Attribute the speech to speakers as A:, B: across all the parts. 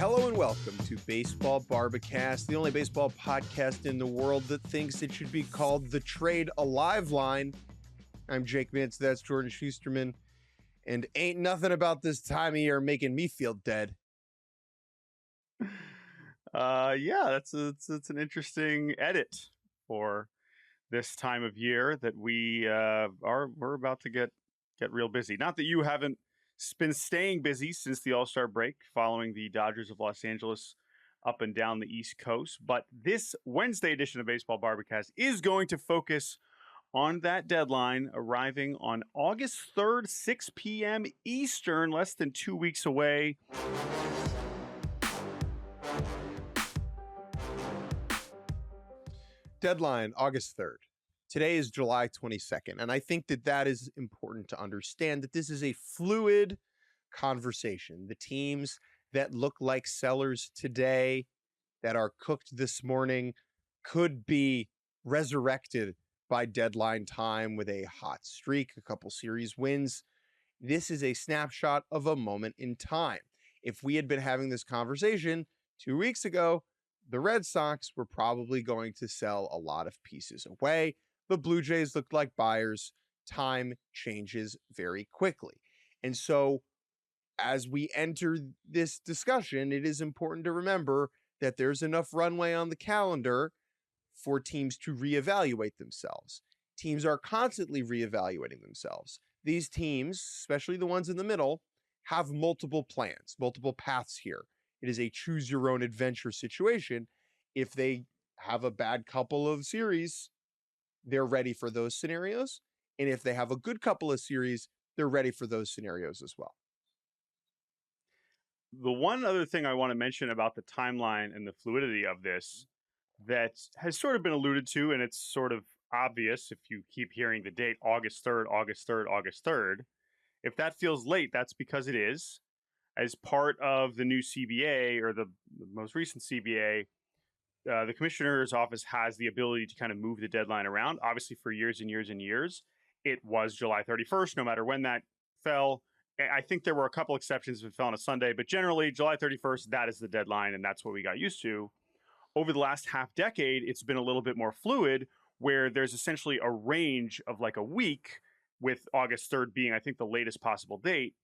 A: Hello and welcome to Baseball Barbacast, the only baseball podcast in the world that thinks it should be called the Trade Alive Line. I'm Jake Mintz, that's Jordan Shusterman, and ain't nothing about this time of year making me feel dead.
B: It's an interesting edit for this time of year that we're about to get real busy. Not that you haven't been staying busy since the All-Star break following the Dodgers of Los Angeles up and down the East Coast, but this Wednesday edition of Baseball Barbacast is going to focus on that deadline arriving on August 3rd, 6 p.m. Eastern, less than 2 weeks away.
A: Deadline, August 3rd. Today is July 22nd, and I think that is important to understand that this is a fluid conversation. The teams that look like sellers today, that are cooked this morning, could be resurrected by deadline time with a hot streak, a couple series wins. This is a snapshot of a moment in time. If we had been having this conversation 2 weeks ago, the Red Sox were probably going to sell a lot of pieces away. The Blue Jays looked like buyers. Time changes very quickly. And so as we enter this discussion, it is important to remember that there's enough runway on the calendar for teams to reevaluate themselves. Teams are constantly reevaluating themselves. These teams, especially the ones in the middle, have multiple plans, multiple paths here. It is a choose your own adventure situation. If they have a bad couple of series, they're ready for those scenarios. And if they have a good couple of series, they're ready for those scenarios as well.
B: The one other thing I want to mention about the timeline and the fluidity of this that has sort of been alluded to, and it's sort of obvious if you keep hearing the date, August 3rd, August 3rd, August 3rd. If that feels late, that's because it is. As part of the new CBA, or the most recent CBA, the commissioner's office has the ability to kind of move the deadline around. Obviously, for years and years and years, it was July 31st, no matter when that fell. I think there were a couple exceptions if it fell on a Sunday, but generally, July 31st, that is the deadline, and that's what we got used to. Over the last half decade, it's been a little bit more fluid, where there's essentially a range of like a week, with August 3rd being, I think, the latest possible date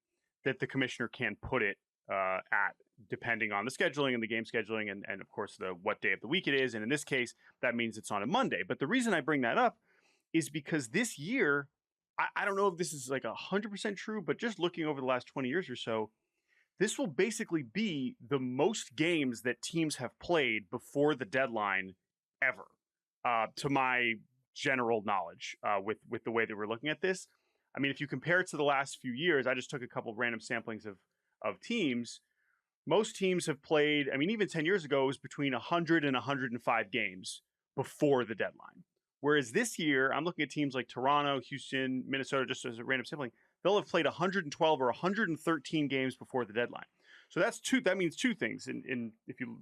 B: that the commissioner can put it at, depending on the scheduling and the game scheduling and of course, the what day of the week it is. And in this case, that means it's on a Monday. But the reason I bring that up is because this year, I don't know if this is like 100% true, but just looking over the last 20 years or so, this will basically be the most games that teams have played before the deadline ever, to my general knowledge, with the way that we're looking at this. I mean, if you compare it to the last few years, I just took a couple of random samplings of teams. Most teams have played, I mean, even 10 years ago, it was between 100 and 105 games before the deadline. Whereas this year, I'm looking at teams like Toronto, Houston, Minnesota, just as a random sampling, they'll have played 112 or 113 games before the deadline. So that means two things,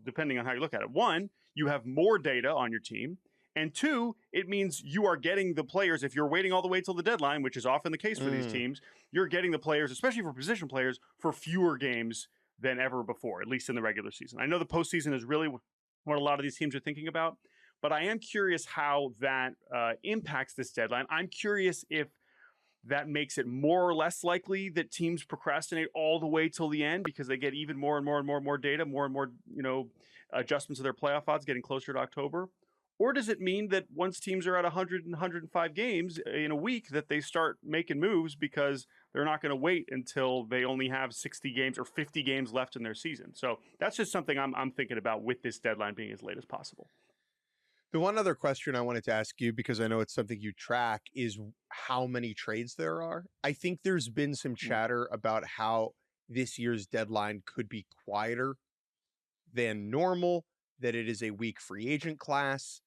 B: depending on how you look at it. One, you have more data on your team. And two, it means you are getting the players, if you're waiting all the way till the deadline, which is often the case for these teams, you're getting the players, especially for position players, for fewer games than ever before, at least in the regular season. I know the postseason is really what a lot of these teams are thinking about, but I am curious how that impacts this deadline. I'm curious if that makes it more or less likely that teams procrastinate all the way till the end because they get even more and more data, more and more, adjustments of their playoff odds getting closer to October. Or does it mean that once teams are at 100 and 105 games in a week that they start making moves because they're not going to wait until they only have 60 games or 50 games left in their season? So that's just something I'm thinking about with this deadline being as late as possible.
A: The one other question I wanted to ask you, because I know it's something you track, is how many trades there are. I think there's been some chatter about how this year's deadline could be quieter than normal, that it is a weak free agent class,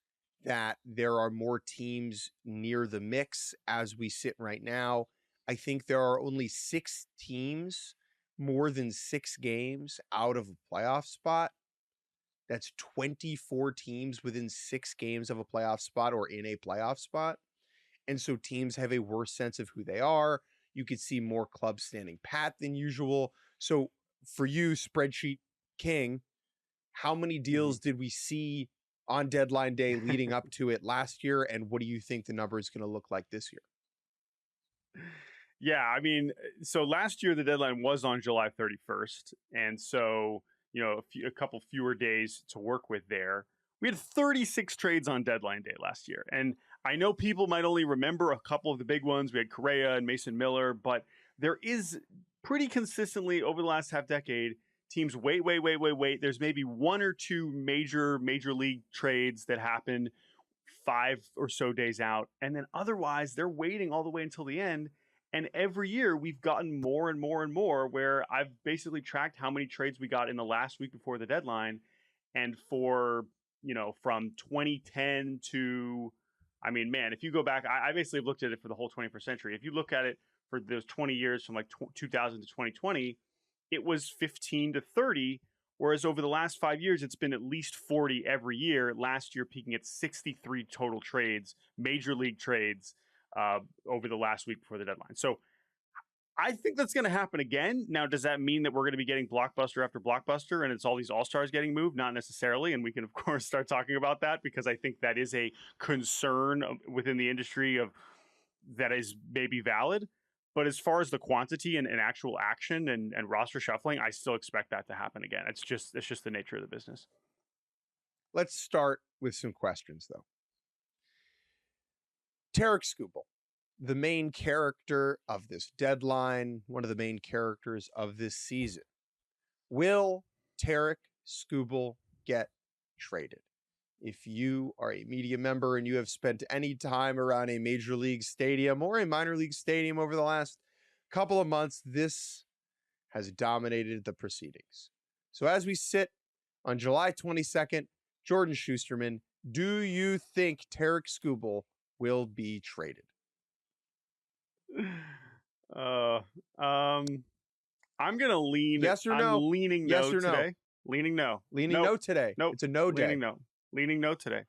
A: that there are more teams near the mix as we sit right now. I think there are only 6 teams more than 6 games out of a playoff spot. That's 24 teams within 6 games of a playoff spot or in a playoff spot. And so teams have a worse sense of who they are. You could see more clubs standing pat than usual. So for you, spreadsheet King, how many deals did we see on deadline day leading up to it last year? And what do you think the number is going to look like this year?
B: Yeah, I mean, so last year the deadline was on July 31st. And so, a couple fewer days to work with there. We had 36 trades on deadline day last year. And I know people might only remember a couple of the big ones. We had Correa and Mason Miller, but there is pretty consistently over the last half decade, teams wait. There's maybe one or two major league trades that happen 5 or so days out. And then otherwise, they're waiting all the way until the end. And every year we've gotten more and more where I've basically tracked how many trades we got in the last week before the deadline. And for, from 2010 to, I mean, man, if you go back, I basically looked at it for the whole 21st century. If you look at it for those 20 years from like 2000 to 2020, it was 15 to 30. Whereas over the last 5 years, it's been at least 40 every year. Last year, peaking at 63 total trades, major league trades, over the last week before the deadline. So I think that's going to happen again. Now, does that mean that we're going to be getting blockbuster after blockbuster and it's all these all-stars getting moved? Not necessarily. And we can, of course, start talking about that because I think that is a concern within the industry that is maybe valid. But as far as the quantity and actual action and roster shuffling, I still expect that to happen again. It's just the nature of the business.
A: Let's start with some questions, though. Tarik Skubal, the main character of this deadline, one of the main characters of this season. Will Tarik Skubal get traded? If you are a media member and you have spent any time around a major league stadium or a minor league stadium over the last couple of months, this has dominated the proceedings. So as we sit on July 22nd, Jordan Shusterman, do you think Tarik Skubal will be traded?
B: I'm gonna lean
A: yes or no.
B: I'm leaning
A: yes
B: no
A: or
B: today.
A: No.
B: Leaning no.
A: Leaning no today.
B: Nope.
A: It's a no day.
B: Leaning no today.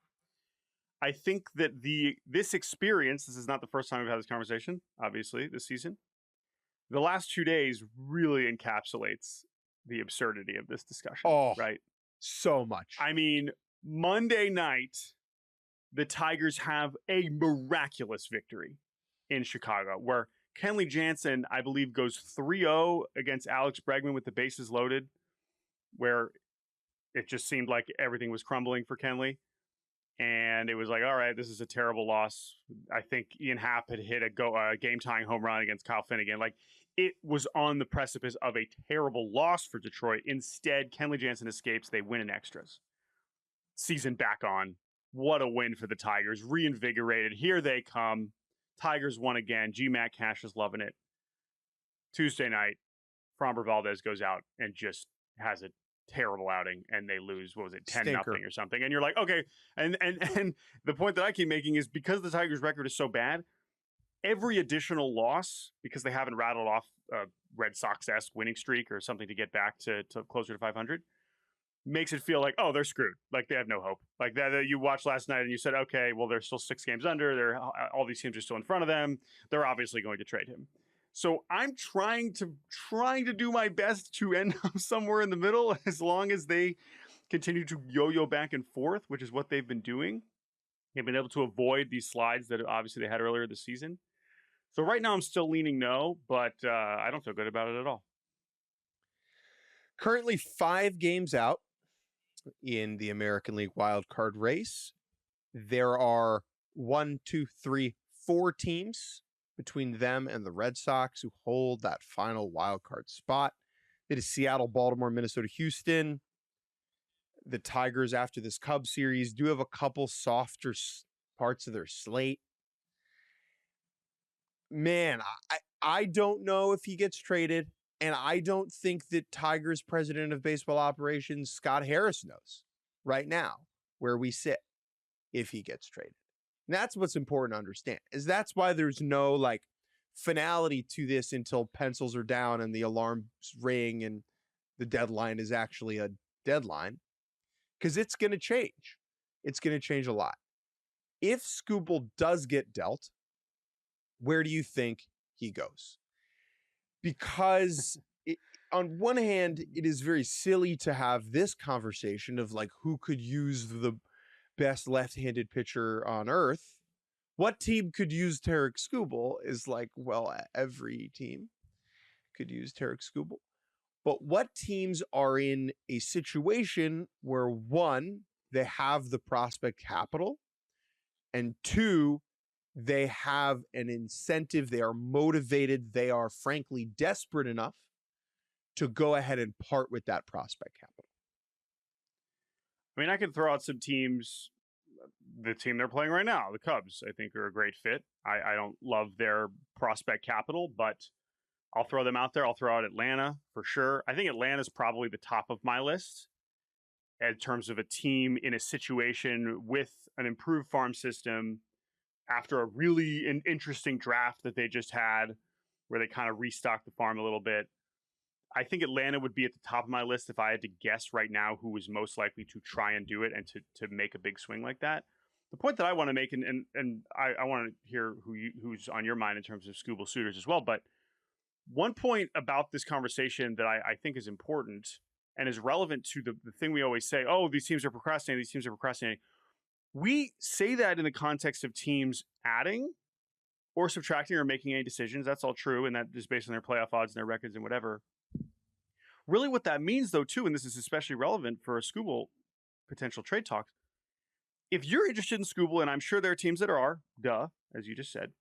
B: I think that this experience, this is not the first time we've had this conversation, obviously, this season. The last 2 days really encapsulates the absurdity of this discussion. Right?
A: So much.
B: I mean, Monday night, the Tigers have a miraculous victory in Chicago, where Kenley Jansen, I believe, goes 3-0 against Alex Bregman with the bases loaded, where it just seemed like everything was crumbling for Kenley. And it was like, all right, this is a terrible loss. I think Ian Happ had hit a game-tying home run against Kyle Finnegan. Like, it was on the precipice of a terrible loss for Detroit. Instead, Kenley Jansen escapes. They win in extras. Season back on. What a win for the Tigers. Reinvigorated. Here they come. Tigers won again. G-Mac Cash is loving it. Tuesday night, Framber Valdez goes out and just has a terrible outing, and they lose, 10-0 or something. And you're like, okay. And the point that I keep making is because the Tigers' record is so bad, every additional loss, because they haven't rattled off a Red Sox-esque winning streak or something to get back to closer to 500, makes it feel like, oh, they're screwed. Like, they have no hope. Like, that you watched last night and you said, okay, well, they're still 6 games under. All these teams are still in front of them. They're obviously going to trade him. So I'm trying to do my best to end up somewhere in the middle as long as they continue to yo-yo back and forth, which is what they've been doing. They've been able to avoid these slides that obviously they had earlier this season. So right now I'm still leaning no, but I don't feel good about it at all.
A: Currently 5 games out in the American League wildcard race. There are 4 teams between them and the Red Sox who hold that final wildcard spot. It is Seattle, Baltimore, Minnesota, Houston. The Tigers, after this Cubs series, do have a couple softer parts of their slate. Man, I don't know if he gets traded, and I don't think that Tigers president of baseball operations, Scott Harris, knows right now where we sit if he gets traded. And that's what's important to understand, is that's why there's no finality to this until pencils are down and the alarms ring and the deadline is actually a deadline, because it's going to change. It's going to change a lot. If Skubal does get dealt, where do you think he goes? Because on one hand, it is very silly to have this conversation of like who could use the best left-handed pitcher on earth. What team could use Tarik Skubal is like, well, every team could use Tarik Skubal. But what teams are in a situation where, one, they have the prospect capital, and two, they have an incentive, they are motivated, they are frankly desperate enough to go ahead and part with that prospect capital?
B: I mean, I can throw out some teams. The team they're playing right now, the Cubs, I think are a great fit. I don't love their prospect capital, but I'll throw them out there. I'll throw out Atlanta for sure. I think Atlanta's probably the top of my list in terms of a team in a situation with an improved farm system after a really interesting draft that they just had where they kind of restocked the farm a little bit. I think Atlanta would be at the top of my list if I had to guess right now who was most likely to try and do it and to make a big swing like that. The point that I want to make, and I want to hear who's on your mind in terms of Skubal suitors as well, but one point about this conversation that I think is important and is relevant to the thing we always say, oh, these teams are procrastinating, these teams are procrastinating. We say that in the context of teams adding or subtracting or making any decisions. That's all true, and that is based on their playoff odds and their records and whatever. Really what that means, though, too, and this is especially relevant for a Skubal potential trade talk, if you're interested in Skubal, and I'm sure there are teams that are, as you just said,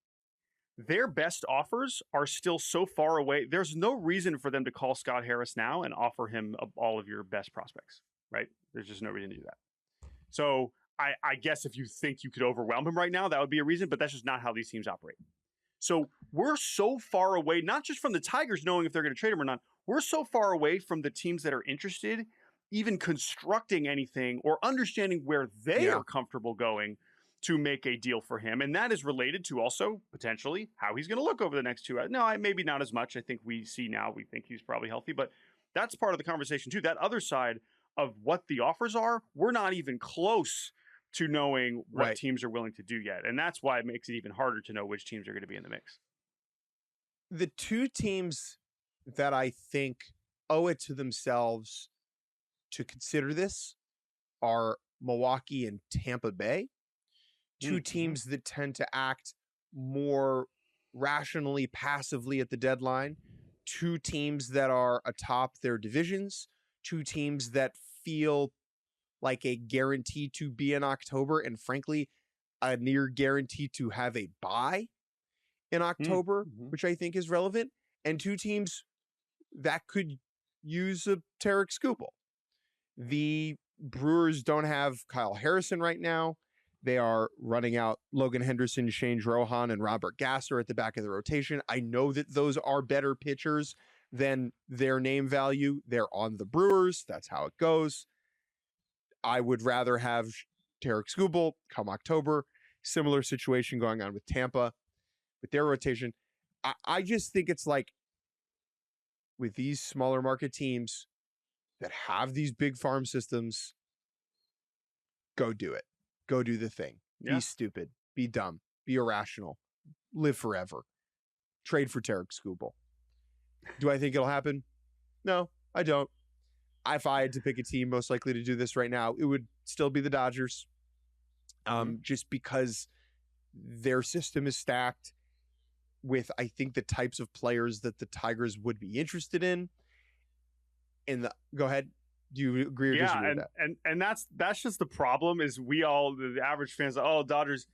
B: their best offers are still so far away. There's no reason for them to call Scott Harris now and offer him all of your best prospects, right? There's just no reason to do that. So I guess if you think you could overwhelm him right now, that would be a reason, but that's just not how these teams operate. So we're so far away, not just from the Tigers knowing if they're going to trade him or not, we're so far away from the teams that are interested, even constructing anything or understanding where they are comfortable going to make a deal for him. And that is related to also potentially how he's going to look over the next 2 hours. No, maybe not as much. I think we see now, we think he's probably healthy, but that's part of the conversation too. That other side of what the offers are, we're not even close to knowing what teams are willing to do yet. And that's why it makes it even harder to know which teams are going to be in the mix.
A: The two teams that I think owe it to themselves to consider this are Milwaukee and Tampa Bay. Two teams that tend to act more rationally, passively at the deadline. Two teams that are atop their divisions. Two teams that feel like a guarantee to be in October, and frankly, a near guarantee to have a bye in October, which I think is relevant. And two teams that could use a Tarik Skubal. The Brewers don't have Kyle Harrison right now. They are running out Logan Henderson, Shane Drohan, and Robert Gasser at the back of the rotation. I know that those are better pitchers than their name value. They're on the Brewers. That's how it goes. I would rather have Tarik Skubal come October. Similar situation going on with Tampa with their rotation. I just think it's like with these smaller market teams that have these big farm systems, go do it. Go do the thing. Yeah. Be stupid. Be dumb. Be irrational. Live forever. Trade for Tarik Skubal. Do I think it'll happen? No, I don't. If I had to pick a team most likely to do this right now, it would still be the Dodgers. Just because their system is stacked with, I think, the types of players that the Tigers would be interested in. Go ahead. Do you agree or disagree with that?
B: And that's just the problem is the average fans, Dodgers,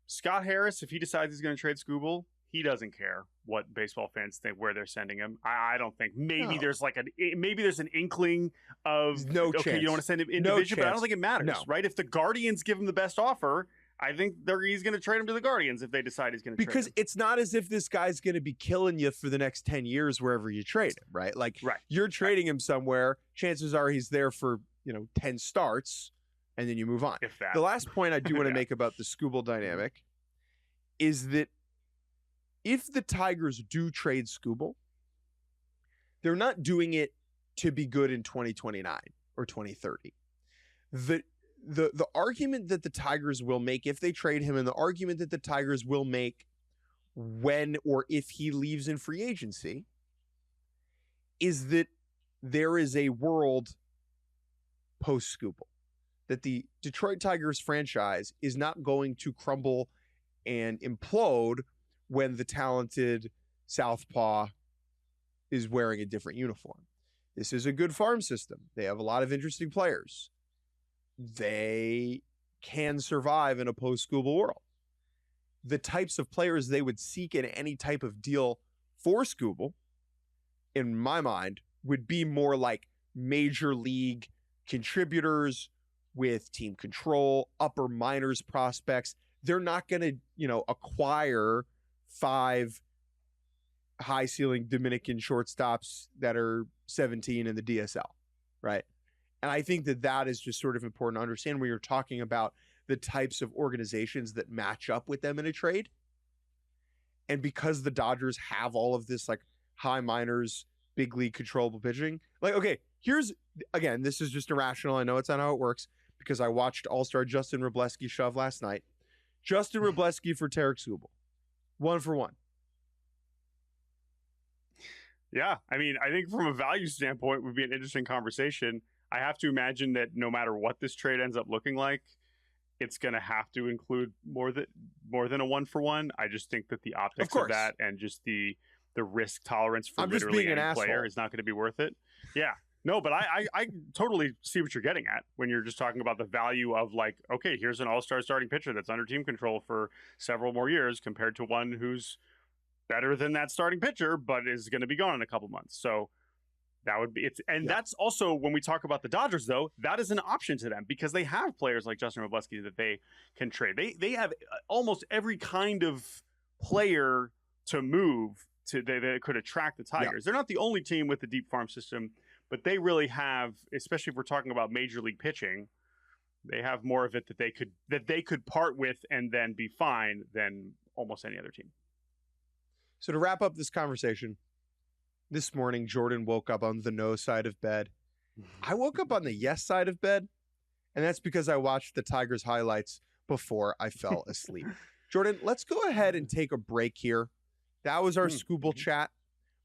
B: Scott Harris, if he decides he's going to trade Skubal, he doesn't care what baseball fans think where they're sending him. I don't think. Maybe there's an inkling of
A: no chance.
B: You don't want to send him individually, but I don't think it matters, right? If the Guardians give him the best offer, I think he's going to trade him to the Guardians if they decide he's going to trade him.
A: Because it's not as if this guy's going to be killing you for the next 10 years wherever you trade him, right? Like you're trading him somewhere. Chances are he's there for 10 starts, and then you move on. The last point I do want to make about the Skubal dynamic is that if the Tigers do trade Skubal, they're not doing it to be good in 2029 or 2030. The argument that the Tigers will make if they trade him, and the argument that the Tigers will make when or if he leaves in free agency, is that there is a world post Skubal, that the Detroit Tigers franchise is not going to crumble and implode when the talented Southpaw is wearing a different uniform. This is a good farm system. They have a lot of interesting players. They can survive in a post-Skubal world. The types of players they would seek in any type of deal for Skubal, in my mind, would be more like major league contributors with team control, upper minors prospects. They're not going to, acquire 5 high ceiling Dominican shortstops that are 17 in the DSL, right? And I think that is just sort of important to understand when you're talking about the types of organizations that match up with them in a trade. And because the Dodgers have all of this like high minors, big league controllable pitching, like, okay, again, this is just irrational. I know it's not how it works because I watched All-Star Justin Wroblewski shove last night. Justin Wroblewski for Tarik Skubal. 1-for-1.
B: Yeah, I mean, I think from a value standpoint would be an interesting conversation. I have to imagine that no matter what this trade ends up looking like, it's going to have to include more than a 1-for-1. I just think that the optics of that and just the risk tolerance for literally any player is not going to be worth it. Yeah. No, but I totally see what you're getting at when you're just talking about the value of like, okay, here's an all-star starting pitcher that's under team control for several more years compared to one who's better than that starting pitcher, but is going to be gone in a couple months. So that would be that's also when we talk about the Dodgers, though, that is an option to them because they have players like Justin Wroblewski that they can trade. They have almost every kind of player to move to that could attract the Tigers. They're not the only team with the deep farm system, but they really have, especially if we're talking about major league pitching, they have more of it that they could part with and then be fine than almost any other team.
A: So to wrap up this conversation, this morning, Jordan woke up on the no side of bed. I woke up on the yes side of bed, and that's because I watched the Tigers highlights before I fell asleep. Jordan, let's go ahead and take a break here. That was our Skubal chat.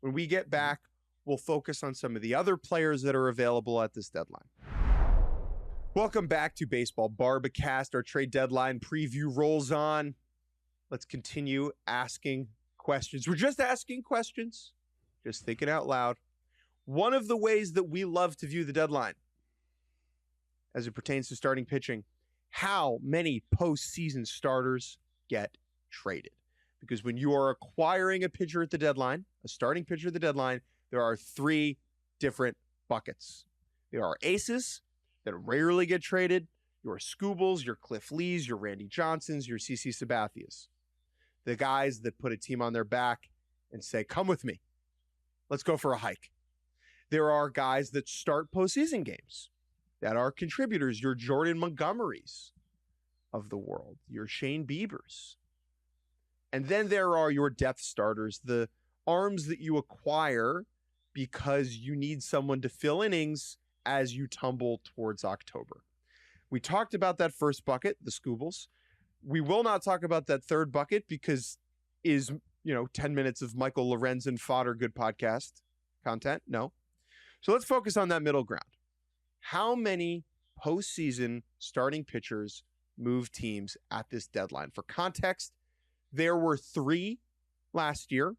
A: When we get back, we'll focus on some of the other players that are available at this deadline. Welcome back to Baseball Barbacast. Our trade deadline preview rolls on. Let's continue asking questions. We're just asking questions, just thinking out loud. One of the ways that we love to view the deadline as it pertains to starting pitching, how many postseason starters get traded? Because when you are acquiring a pitcher at the deadline, a starting pitcher at the deadline, there are 3 different buckets. There are aces that rarely get traded, your Skubals, your Cliff Lees, your Randy Johnsons, your CC Sabathias. The guys that put a team on their back and say, come with me. Let's go for a hike. There are guys that start postseason games that are contributors, your Jordan Montgomerys of the world, your Shane Biebers. And then there are your depth starters, the arms that you acquire because you need someone to fill innings as you tumble towards October. We talked about that first bucket, the Skubals. We will not talk about that third bucket because is, 10 minutes of Michael Lorenzen fodder good podcast content? No. So let's focus on that middle ground. How many postseason starting pitchers move teams at this deadline? For context, there were 3 last year,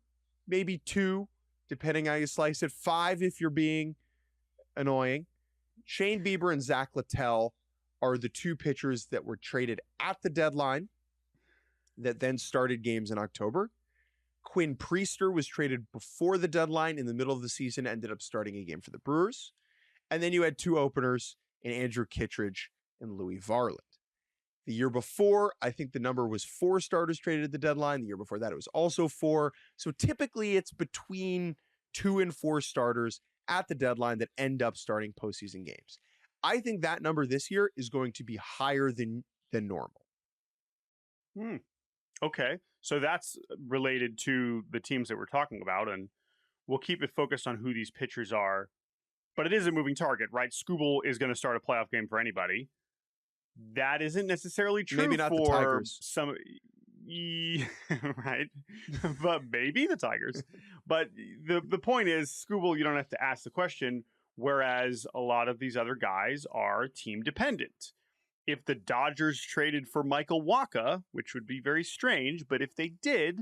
A: maybe 2, depending how you slice it, 5 if you're being annoying. Shane Bieber and Zach Littell are the 2 pitchers that were traded at the deadline that then started games in October. Quinn Priester was traded before the deadline in the middle of the season, ended up starting a game for the Brewers. And then you had 2 openers in Andrew Kittredge and Louis Varland. The year before, I think the number was 4 starters traded at the deadline. The year before that, it was also 4. So typically it's between 2 and 4 starters at the deadline that end up starting postseason games. I think that number this year is going to be higher than normal.
B: Okay. So that's related to the teams that we're talking about, and we'll keep it focused on who these pitchers are. But it is a moving target, right? Skubal is going to start a playoff game for anybody. That isn't necessarily true.
A: Maybe not
B: for
A: the Tigers.
B: some. Right. But maybe the Tigers. But the point is, Skubal, you don't have to ask the question, whereas a lot of these other guys are team dependent. If the Dodgers traded for Michael Wacha, which would be very strange, but if they did,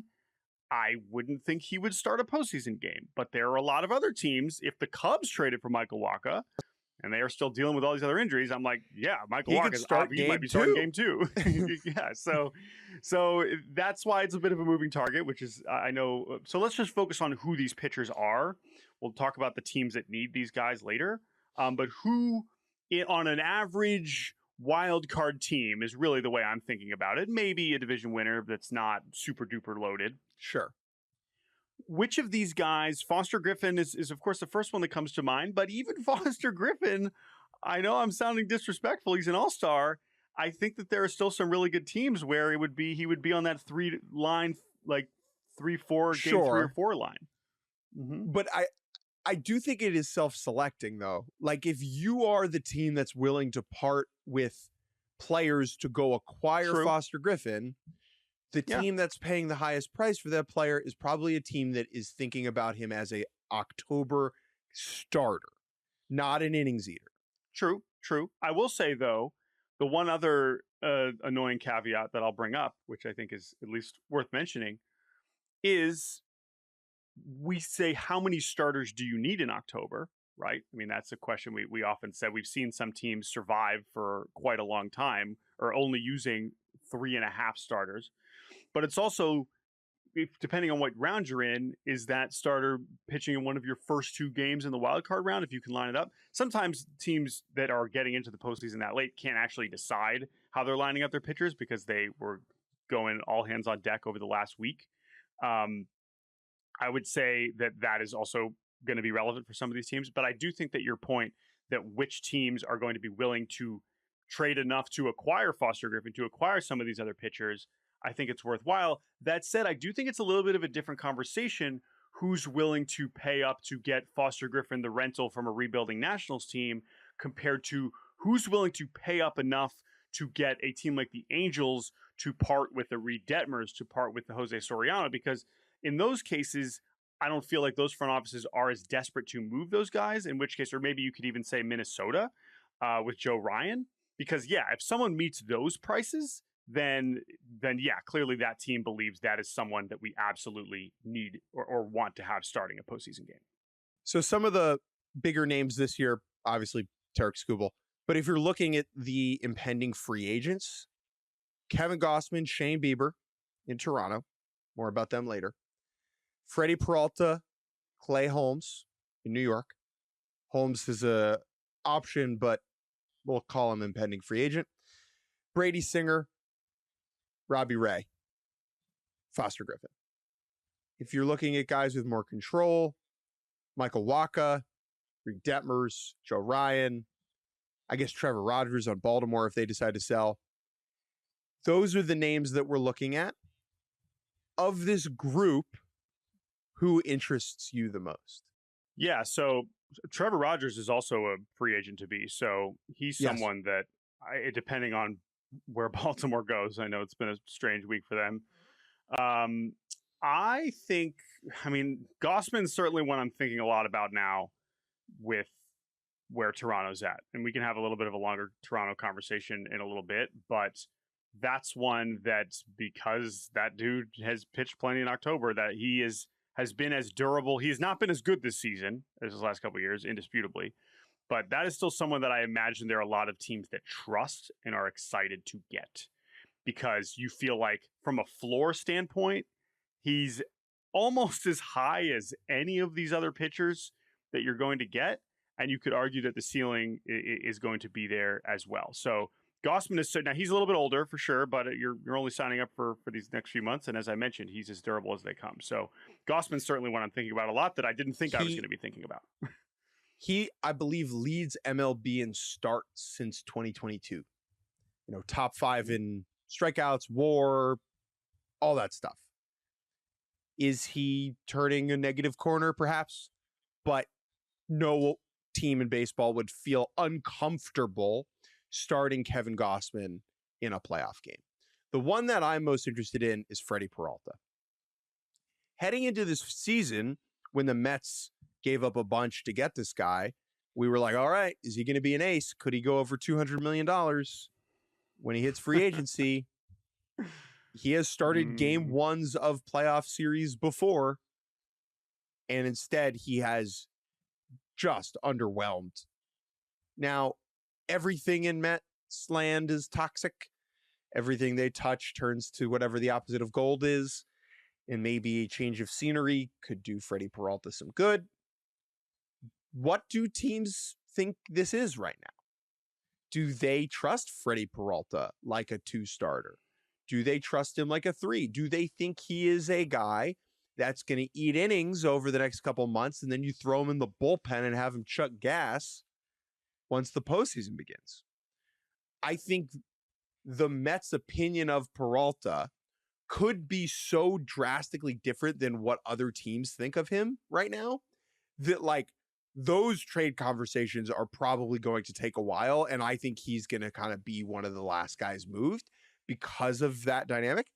B: I wouldn't think he would start a postseason game. But there are a lot of other teams. If the Cubs traded for Michael Wacha, and they are still dealing with all these other injuries, I'm like, yeah, Michael Wacha might be starting game two. Yeah, so that's why it's a bit of a moving target, which is, I know. So let's just focus on who these pitchers are. We'll talk about the teams that need these guys later. But who, on an average wild card team, is really the way I'm thinking about it. Maybe a division winner that's not super duper loaded.
A: Sure.
B: Which of these guys, Foster Griffin is of course the first one that comes to mind, but even Foster Griffin, I know I'm sounding disrespectful, he's an all-star. I think that there are still some really good teams where he would be on that 3-line, like 3-4, game 3 or 4 line.
A: Mm-hmm. But I do think it is self-selecting though. Like if you are the team that's willing to part with players to go acquire Foster Griffin, the team that's paying the highest price for that player is probably a team that is thinking about him as a October starter, not an innings eater.
B: True. I will say, though, the one other annoying caveat that I'll bring up, which I think is at least worth mentioning, is we say, how many starters do you need in October, right? I mean, that's a question we often said. We've seen some teams survive for quite a long time or only using 3.5 starters. But it's also, depending on what round you're in, is that starter pitching in one of your first 2 games in the wild card round, if you can line it up. Sometimes teams that are getting into the postseason that late can't actually decide how they're lining up their pitchers because they were going all hands on deck over the last week. I would say that is also going to be relevant for some of these teams. But I do think that your point that which teams are going to be willing to trade enough to acquire Foster Griffin, to acquire some of these other pitchers, I think it's worthwhile. That said, I do think it's a little bit of a different conversation who's willing to pay up to get Foster Griffin the rental from a rebuilding Nationals team compared to who's willing to pay up enough to get a team like the Angels to part with the Reed Detmers, to part with the Jose Soriano, because in those cases, I don't feel like those front offices are as desperate to move those guys, in which case, or maybe you could even say Minnesota with Joe Ryan, because if someone meets those prices, then clearly that team believes that is someone that we absolutely need or want to have starting a postseason game.
A: So some of the bigger names this year, obviously Tarik Skubal, but if you're looking at the impending free agents, Kevin Gausman, Shane Bieber in Toronto, more about them later. Freddie Peralta, Clay Holmes in New York. Holmes is a option, but we'll call him impending free agent. Brady Singer, Robbie Ray, Foster Griffin. If you're looking at guys with more control, Michael Wacha, Reed Detmers, Joe Ryan, I guess Trevor Rogers on Baltimore if they decide to sell. Those are the names that we're looking at. Of this group, who interests you the most?
B: Yeah, so Trevor Rogers is also a free agent to be. So he's someone that, depending on where Baltimore goes, I know it's been a strange week for them. I think, Gausman's certainly one I'm thinking a lot about now with where Toronto's at. And we can have a little bit of a longer Toronto conversation in a little bit, but that's one that, because that dude has pitched plenty in October, that he has been as durable. He has not been as good this season as his last couple of years, indisputably. But that is still someone that I imagine there are a lot of teams that trust and are excited to get, because you feel like from a floor standpoint, he's almost as high as any of these other pitchers that you're going to get. And you could argue that the ceiling is going to be there as well. So Gausman is, now he's a little bit older for sure, but you're only signing up for these next few months. And as I mentioned, he's as durable as they come. So Gausman's certainly one I'm thinking about a lot that I didn't think I was going to be thinking about.
A: He, I believe, leads MLB in starts since 2022. Top 5 in strikeouts, WAR, all that stuff. Is he turning a negative corner, perhaps? But no team in baseball would feel uncomfortable starting Kevin Gausman in a playoff game. The one that I'm most interested in is Freddie Peralta. Heading into this season, when the Mets gave up a bunch to get this guy, we were like, all right, is he going to be an ace? Could he go over $200 million when he hits free agency? He has started game ones of playoff series before, and instead he has just underwhelmed. Now, everything in Mets land is toxic. Everything they touch turns to whatever the opposite of gold is. And maybe a change of scenery could do Freddie Peralta some good. What do teams think this is right now? Do they trust Freddie Peralta like a 2-starter? Do they trust him like a 3? Do they think he is a guy that's going to eat innings over the next couple months, and then you throw him in the bullpen and have him chuck gas once the postseason begins? I think the Mets' opinion of Peralta could be so drastically different than what other teams think of him right now that, like, those trade conversations are probably going to take a while. And I think he's going to kind of be one of the last guys moved because of that dynamic.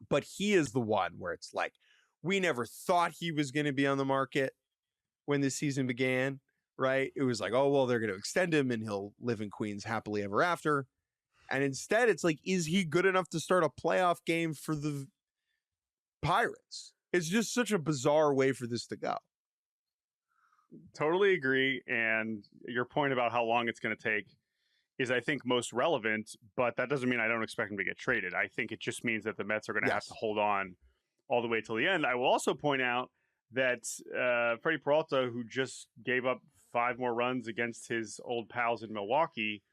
A: But he is the one where it's like, we never thought he was going to be on the market when the season began, right? It was like, oh, well, they're going to extend him and he'll live in Queens happily ever after. And instead, it's like, is he good enough to start a playoff game for the Pirates? It's just such a bizarre way for this to go.
B: Totally agree. And your point about how long it's going to take is, I think, most relevant, but that doesn't mean I don't expect him to get traded. I think it just means that the Mets are going to have to hold on all the way till the end. I will also point out that Freddie Peralta, who just gave up 5 more runs against his old pals in Milwaukee,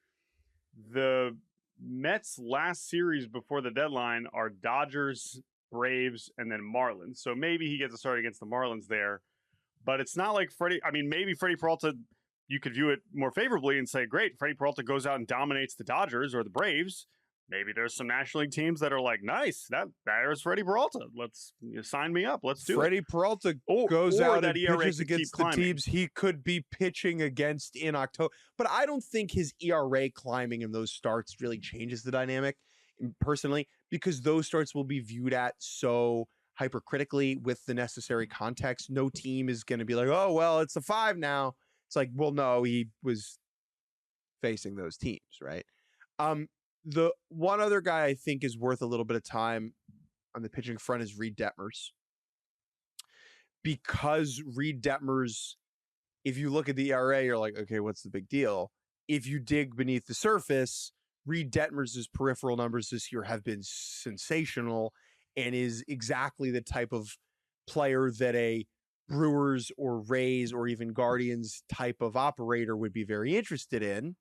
B: the Mets' last series before the deadline are Dodgers, Braves, and then Marlins. So maybe he gets a start against the Marlins there. But it's not like maybe Freddie Peralta, you could view it more favorably and say, great, Freddie Peralta goes out and dominates the Dodgers or the Braves. Maybe there's some National League teams that are like, nice, there's Freddie Peralta. Let's sign me up. Let's do
A: Freddie Peralta goes out and pitches against the teams he could be pitching against in October. But I don't think his ERA climbing in those starts really changes the dynamic, personally, because those starts will be viewed at so hypercritically with the necessary context. No team is going to be like, oh, well, it's a 5 now. It's like, well, no, he was facing those teams, right? The one other guy I think is worth a little bit of time on the pitching front is Reed Detmers. Because Reed Detmers, if you look at the ERA, you're like, okay, what's the big deal? If you dig beneath the surface, Reed Detmers' peripheral numbers this year have been sensational and is exactly the type of player that a Brewers or Rays or even Guardians type of operator would be very interested in.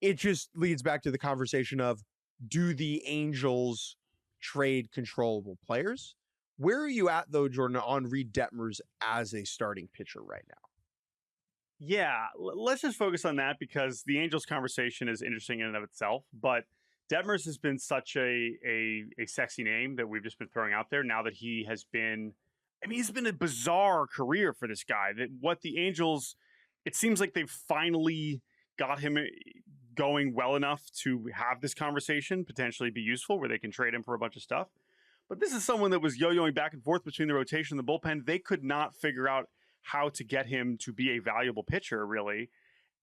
A: It just leads back to the conversation of, do the Angels trade controllable players? Where are you at, though, Jordan, on Reed Detmers as a starting pitcher right now?
B: Yeah, let's just focus on that because the Angels conversation is interesting in and of itself. But Detmers has been such a sexy name that we've just been throwing out there now that he has been, he's been a bizarre career for this guy. That what the Angels, it seems like they've finally got him going well enough to have this conversation potentially be useful where they can trade him for a bunch of stuff. But this is someone that was yo-yoing back and forth between the rotation and the bullpen. They could not figure out how to get him to be a valuable pitcher, really.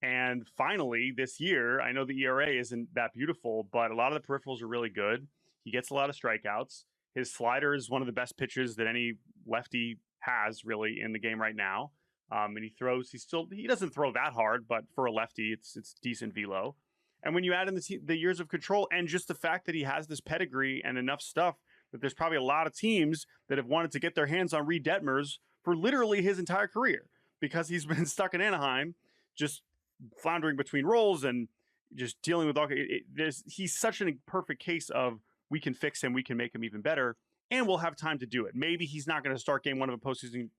B: And finally, this year, I know the ERA isn't that beautiful, but a lot of the peripherals are really good. He gets a lot of strikeouts. His slider is one of the best pitches that any lefty has, really, in the game right now. And he doesn't throw that hard, but for a lefty, it's decent velo. And when you add in the years of control and just the fact that he has this pedigree and enough stuff that there's probably a lot of teams that have wanted to get their hands on Reed Detmers for literally his entire career because he's been stuck in Anaheim, just floundering between roles and just dealing with all. He's such a perfect case of we can fix him, we can make him even better, and we'll have time to do it. Maybe he's not going to start game 1 of a postseason,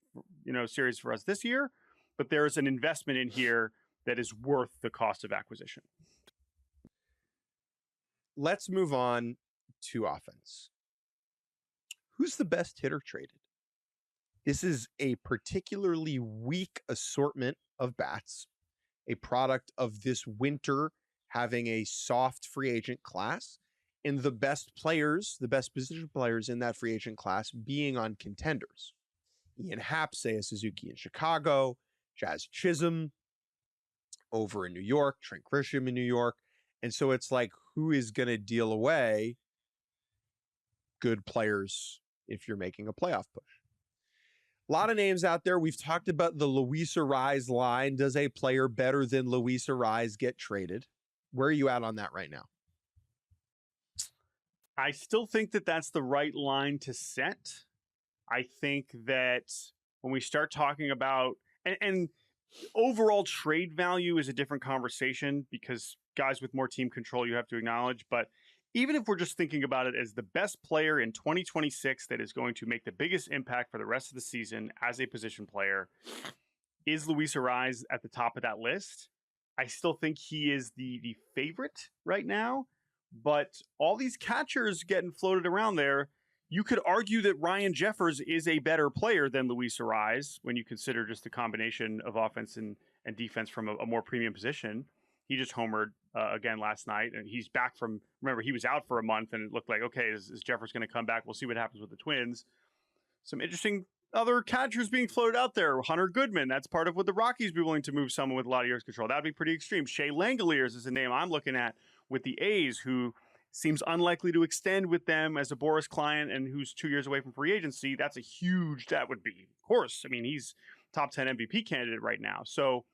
B: series for us this year, but there is an investment in here that is worth the cost of acquisition.
A: Let's move on to offense. Who's the best hitter traded? This is a particularly weak assortment of bats, a product of this winter having a soft free agent class and the best players, the best position players in that free agent class being on contenders. Ian Happ, Seiya Suzuki in Chicago, Jazz Chisholm over in New York, Trent Grisham in New York. And so it's like, who is going to deal away good players if you're making a playoff push? A lot of names out there. We've talked about the Luis Arráez line. Does a player better than Luis Arráez get traded? Where are you at on that right now?
B: I still think that that's the right line to set. I think that when we start talking about, and overall trade value is a different conversation because guys with more team control you have to acknowledge. But even if we're just thinking about it as the best player in 2026 that is going to make the biggest impact for the rest of the season as a position player, is Luis Arráez at the top of that list? I still think he is the favorite right now. But all these catchers getting floated around there, you could argue that Ryan Jeffers is a better player than Luis Arráez when you consider just the combination of offense and defense from a more premium position. He just homered again last night, and he's back from, remember, he was out for a month, and it looked like, okay, is Jeffers going to come back? We'll see what happens with the Twins. Some interesting other catchers being floated out there. Hunter Goodman, that's part of what the Rockies be willing to move someone with a lot of years control. That'd be pretty extreme. Shea Langoliers is a name I'm looking at with the A's, who seems unlikely to extend with them as a Boris client and who's 2 years away from free agency. That would be, of course. I mean, he's top 10 MVP candidate right now. So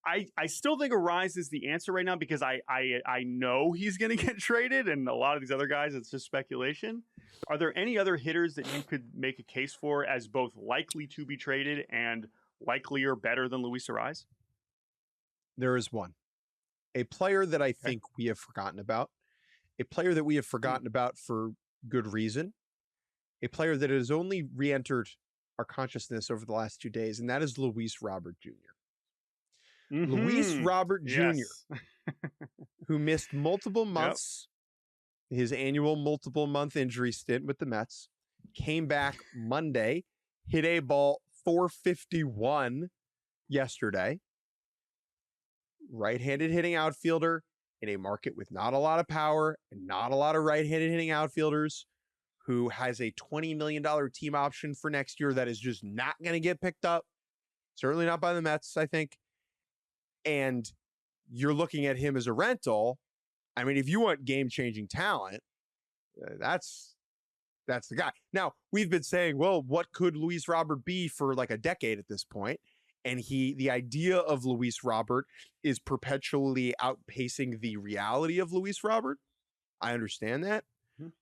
B: I still think Arráez is the answer right now because I know he's going to get traded, and a lot of these other guys, it's just speculation. Are there any other hitters that you could make a case for as both likely to be traded and likely or better than Luis Arráez?
A: There is one. A player that I think we have forgotten about. A player that we have forgotten about for good reason. A player that has only re-entered our consciousness over the last 2 days, and that is Luis Robert Jr. Luis Robert Jr.,
B: Yes.
A: who missed multiple months, his annual multiple month injury stint with the Mets, came back Monday, hit a ball 451 yesterday. Right-handed hitting outfielder in a market with not a lot of power and not a lot of right-handed hitting outfielders, who has a $20 million team option for next year that is just not going to get picked up. Certainly not by the Mets, I think. And you're looking at him as a rental. I mean, if you want game-changing talent, that's the guy. Now, we've been saying, well, what could Luis Robert be for like a decade at this point? And the idea of Luis Robert is perpetually outpacing the reality of Luis Robert. I understand that.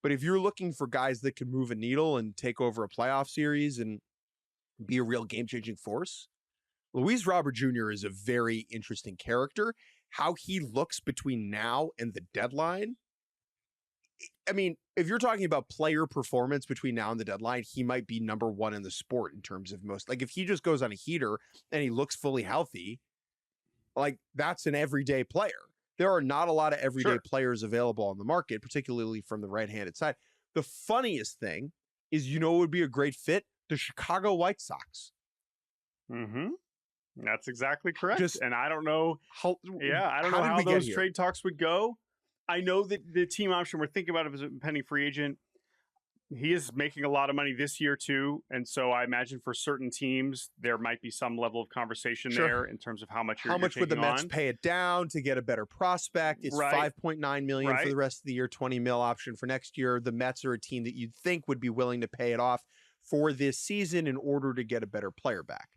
A: But if you're looking for guys that can move a needle and take over a playoff series and be a real game-changing force, Luis Robert Jr. is a very interesting character. How he looks between now and the deadline. I mean, if you're talking about player performance between now and the deadline, he might be number one in the sport in terms of most. Like, if he just goes on a heater and he looks fully healthy, like, that's an everyday player. There are not a lot of everyday players available on the market, particularly from the right-handed side. The funniest thing is, you know, it would be a great fit? The Chicago White Sox.
B: That's exactly correct. And I don't know how those trade talks would go. I know that the team option we're thinking about as a pending free agent, he is making a lot of money this year too. And so I imagine for certain teams, there might be some level of conversation there in terms of how much
A: would the Mets pay it down to get a better prospect? It's $5.9 million for the rest of the year, $20 million option for next year. The Mets are a team that you'd think would be willing to pay it off for this season in order to get a better player back.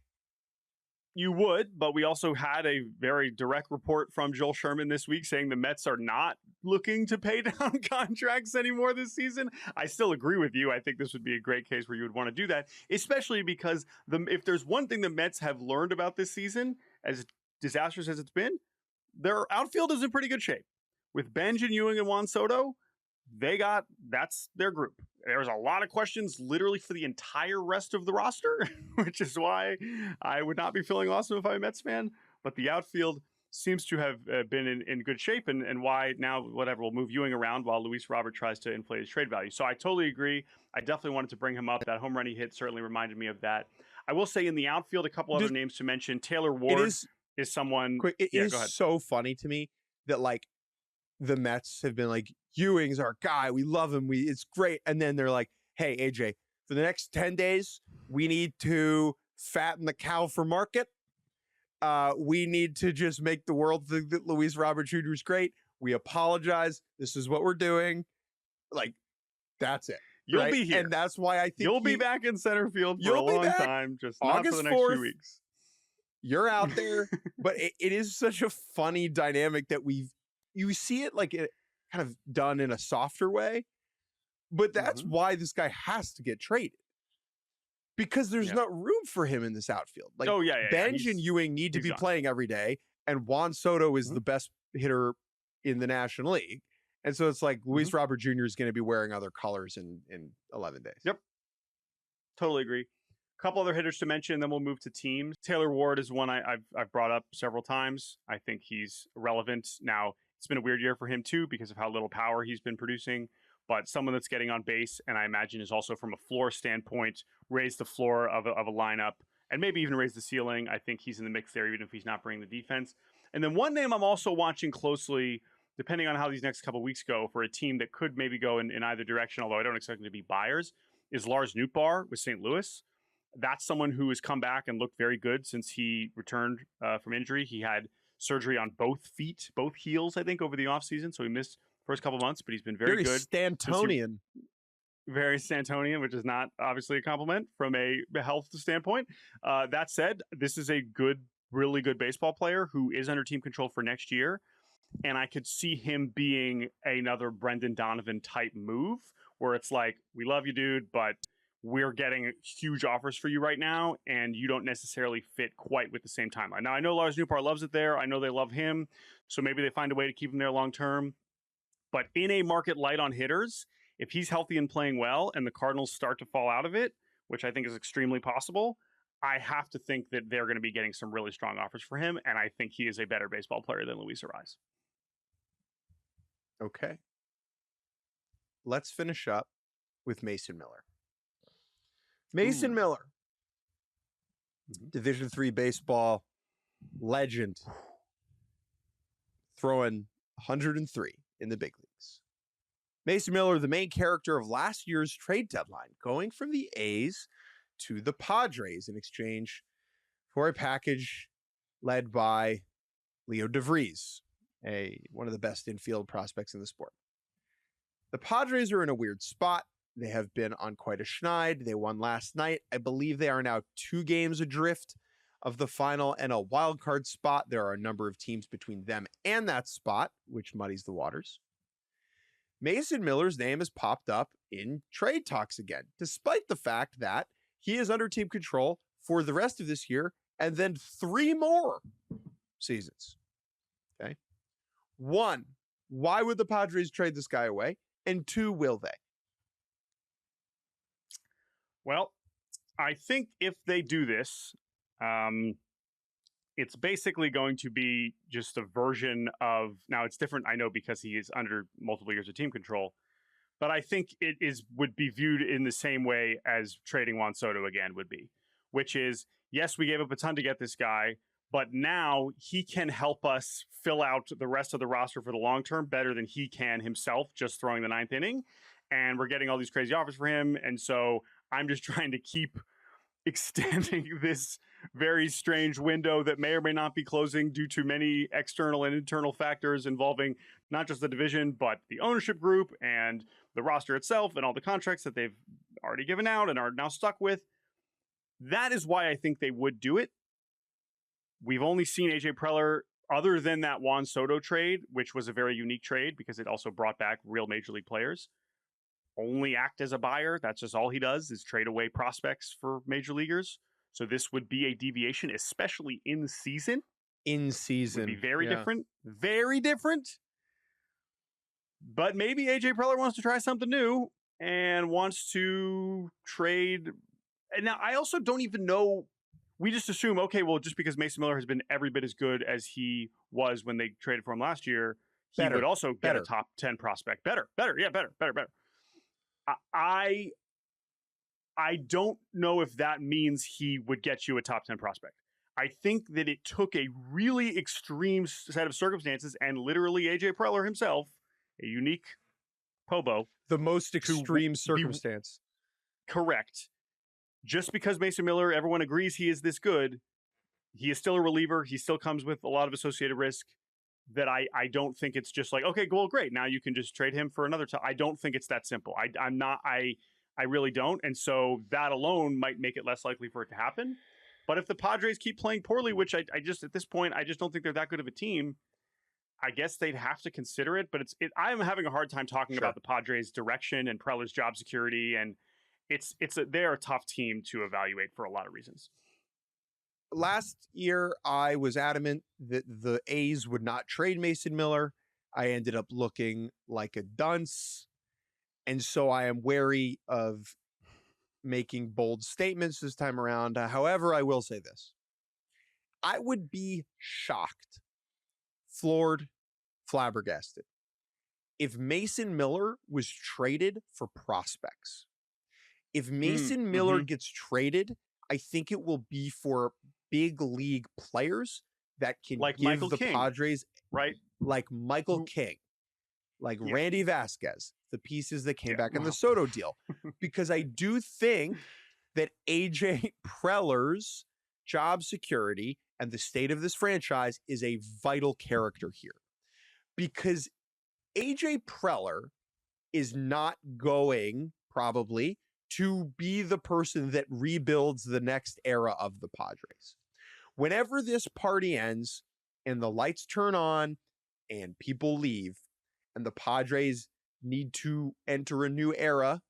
B: You would, but we also had a very direct report from Joel Sherman this week saying the Mets are not looking to pay down contracts anymore this season. I still agree with you. I think this would be a great case where you would want to do that, especially because if there's one thing the Mets have learned about this season, as disastrous as it's been, their outfield is in pretty good shape. With Benj and Ewing and Juan Soto, that's their group. There's a lot of questions literally for the entire rest of the roster, which is why I would not be feeling awesome if I'm a Mets fan. But the outfield seems to have been in good shape, and why now, whatever, we'll move Ewing around while Luis Robert tries to inflate his trade value. So I totally agree. I definitely wanted to bring him up. That home run he hit certainly reminded me of that. I will say in the outfield, a couple other names to mention. Taylor Ward is someone.
A: It is so funny to me that, like, the Mets have been like, Ewing's our guy. We love him. It's great. And then they're like, hey, AJ, for the next 10 days, we need to fatten the cow for market. We need to just make the world think that Luis Robert Jr. is great. We apologize. This is what we're doing. Like, that's it.
B: You'll be here.
A: And that's why I think
B: you'll be back in center field for a long time, just August not for the next
A: 4th,
B: few weeks.
A: You're out there. But it is such a funny dynamic that you see it like it kind of done in a softer way. But that's why this guy has to get traded. Because there's not room for him in this outfield. Like Benj and Ewing need to be playing every day, and Juan Soto is the best hitter in the National League. And so it's like Luis Robert Jr. is going to be wearing other colors in 11 days.
B: Yep. Totally agree. A couple other hitters to mention, then we'll move to teams. Taylor Ward is one I've brought up several times. I think he's relevant. Now, it's been a weird year for him too because of how little power he's been producing. But someone that's getting on base, and I imagine is also from a floor standpoint, raise the floor of a lineup and maybe even raise the ceiling. I think he's in the mix there, even if he's not bringing the defense. And then one name I'm also watching closely, depending on how these next couple of weeks go, for a team that could maybe go in either direction, although I don't expect them to be buyers, is Lars Nootbaar with St. Louis. That's someone who has come back and looked very good since he returned from injury. He had surgery on both heels, I think, over the offseason, so he missed first couple months, but he's been very good.
A: Stantonian.
B: Very Stantonian, which is not obviously a compliment from a health standpoint. That said, this is a really good baseball player who is under team control for next year. And I could see him being another Brendan Donovan type move where it's like, we love you, dude, but we're getting huge offers for you right now, and you don't necessarily fit quite with the same timeline. Now, I know Lars Nootbaar loves it there. I know they love him. So maybe they find a way to keep him there long term. But in a market light on hitters, if he's healthy and playing well and the Cardinals start to fall out of it, which I think is extremely possible, I have to think that they're going to be getting some really strong offers for him. And I think he is a better baseball player than Luis Arráez.
A: Okay. Let's finish up with Mason Miller. Mason Miller, Division III baseball legend, throwing 103 in the big leagues. Mason Miller, the main character of last year's trade deadline, going from the A's to the Padres in exchange for a package led by Leo DeVries, one of the best infield prospects in the sport. The Padres are in a weird spot. They have been on quite a schneid. They won last night. I believe they are now 2 games adrift of the final NL wildcard spot. There are a number of teams between them and that spot, which muddies the waters. Mason Miller's name has popped up in trade talks again, despite the fact that he is under team control for the rest of this year and then 3 more seasons. Okay. 1, why would the Padres trade this guy away? And 2, will they?
B: Well, I think if they do this, it's basically going to be just a version of, now it's different, I know, because he is under multiple years of team control, but I think it would be viewed in the same way as trading Juan Soto again would be, which is, yes, we gave up a ton to get this guy, but now he can help us fill out the rest of the roster for the long term better than he can himself just throwing the 9th inning. And we're getting all these crazy offers for him. And so I'm just trying to keep extending this very strange window that may or may not be closing due to many external and internal factors involving not just the division, but the ownership group and the roster itself and all the contracts that they've already given out and are now stuck with. That is why I think they would do it. We've only seen AJ Preller, other than that Juan Soto trade, which was a very unique trade because it also brought back real major league players, only act as a buyer. That's just all he does, is trade away prospects for major leaguers. So this would be a deviation, especially in season.
A: In season.
B: Would be very different. Very different. But maybe AJ Preller wants to try something new and wants to trade. And now I also don't even know. We just assume, okay, well, just because Mason Miller has been every bit as good as he was when they traded for him last year, he would also get a top 10 prospect. Better. I don't know if that means he would get you a top 10 prospect. I think that it took a really extreme set of circumstances and literally AJ Preller himself, a unique Pobo.
A: The most extreme
B: be
A: circumstance.
B: correct. Just because Mason Miller, everyone agrees he is this good, he is still a reliever. He still comes with a lot of associated risk that I don't think it's just like, okay, well, great. Now you can just trade him for another time. I don't think it's that simple. I really don't. And so that alone might make it less likely for it to happen. But if the Padres keep playing poorly, which I just, at this point, I just don't think they're that good of a team, I guess they'd have to consider it. But I'm having a hard time talking about the Padres' direction and Preller's job security. And they're a tough team to evaluate for a lot of reasons.
A: Last year, I was adamant that the A's would not trade Mason Miller. I ended up looking like a dunce. And so I am wary of making bold statements this time around. However, I will say this. I would be shocked, floored, flabbergasted, if Mason Miller was traded for prospects. If Mason Miller gets traded, I think it will be for big league players that can
B: like
A: give
B: Michael
A: the
B: King,
A: Padres,
B: right?
A: Like Michael King, like Randy Vasquez, the pieces that came back in the Soto deal. Because I do think that AJ Preller's job security and the state of this franchise is a vital character here. Because AJ Preller is not going, probably, to be the person that rebuilds the next era of the Padres. Whenever this party ends and the lights turn on and people leave and the Padres need to enter a new era,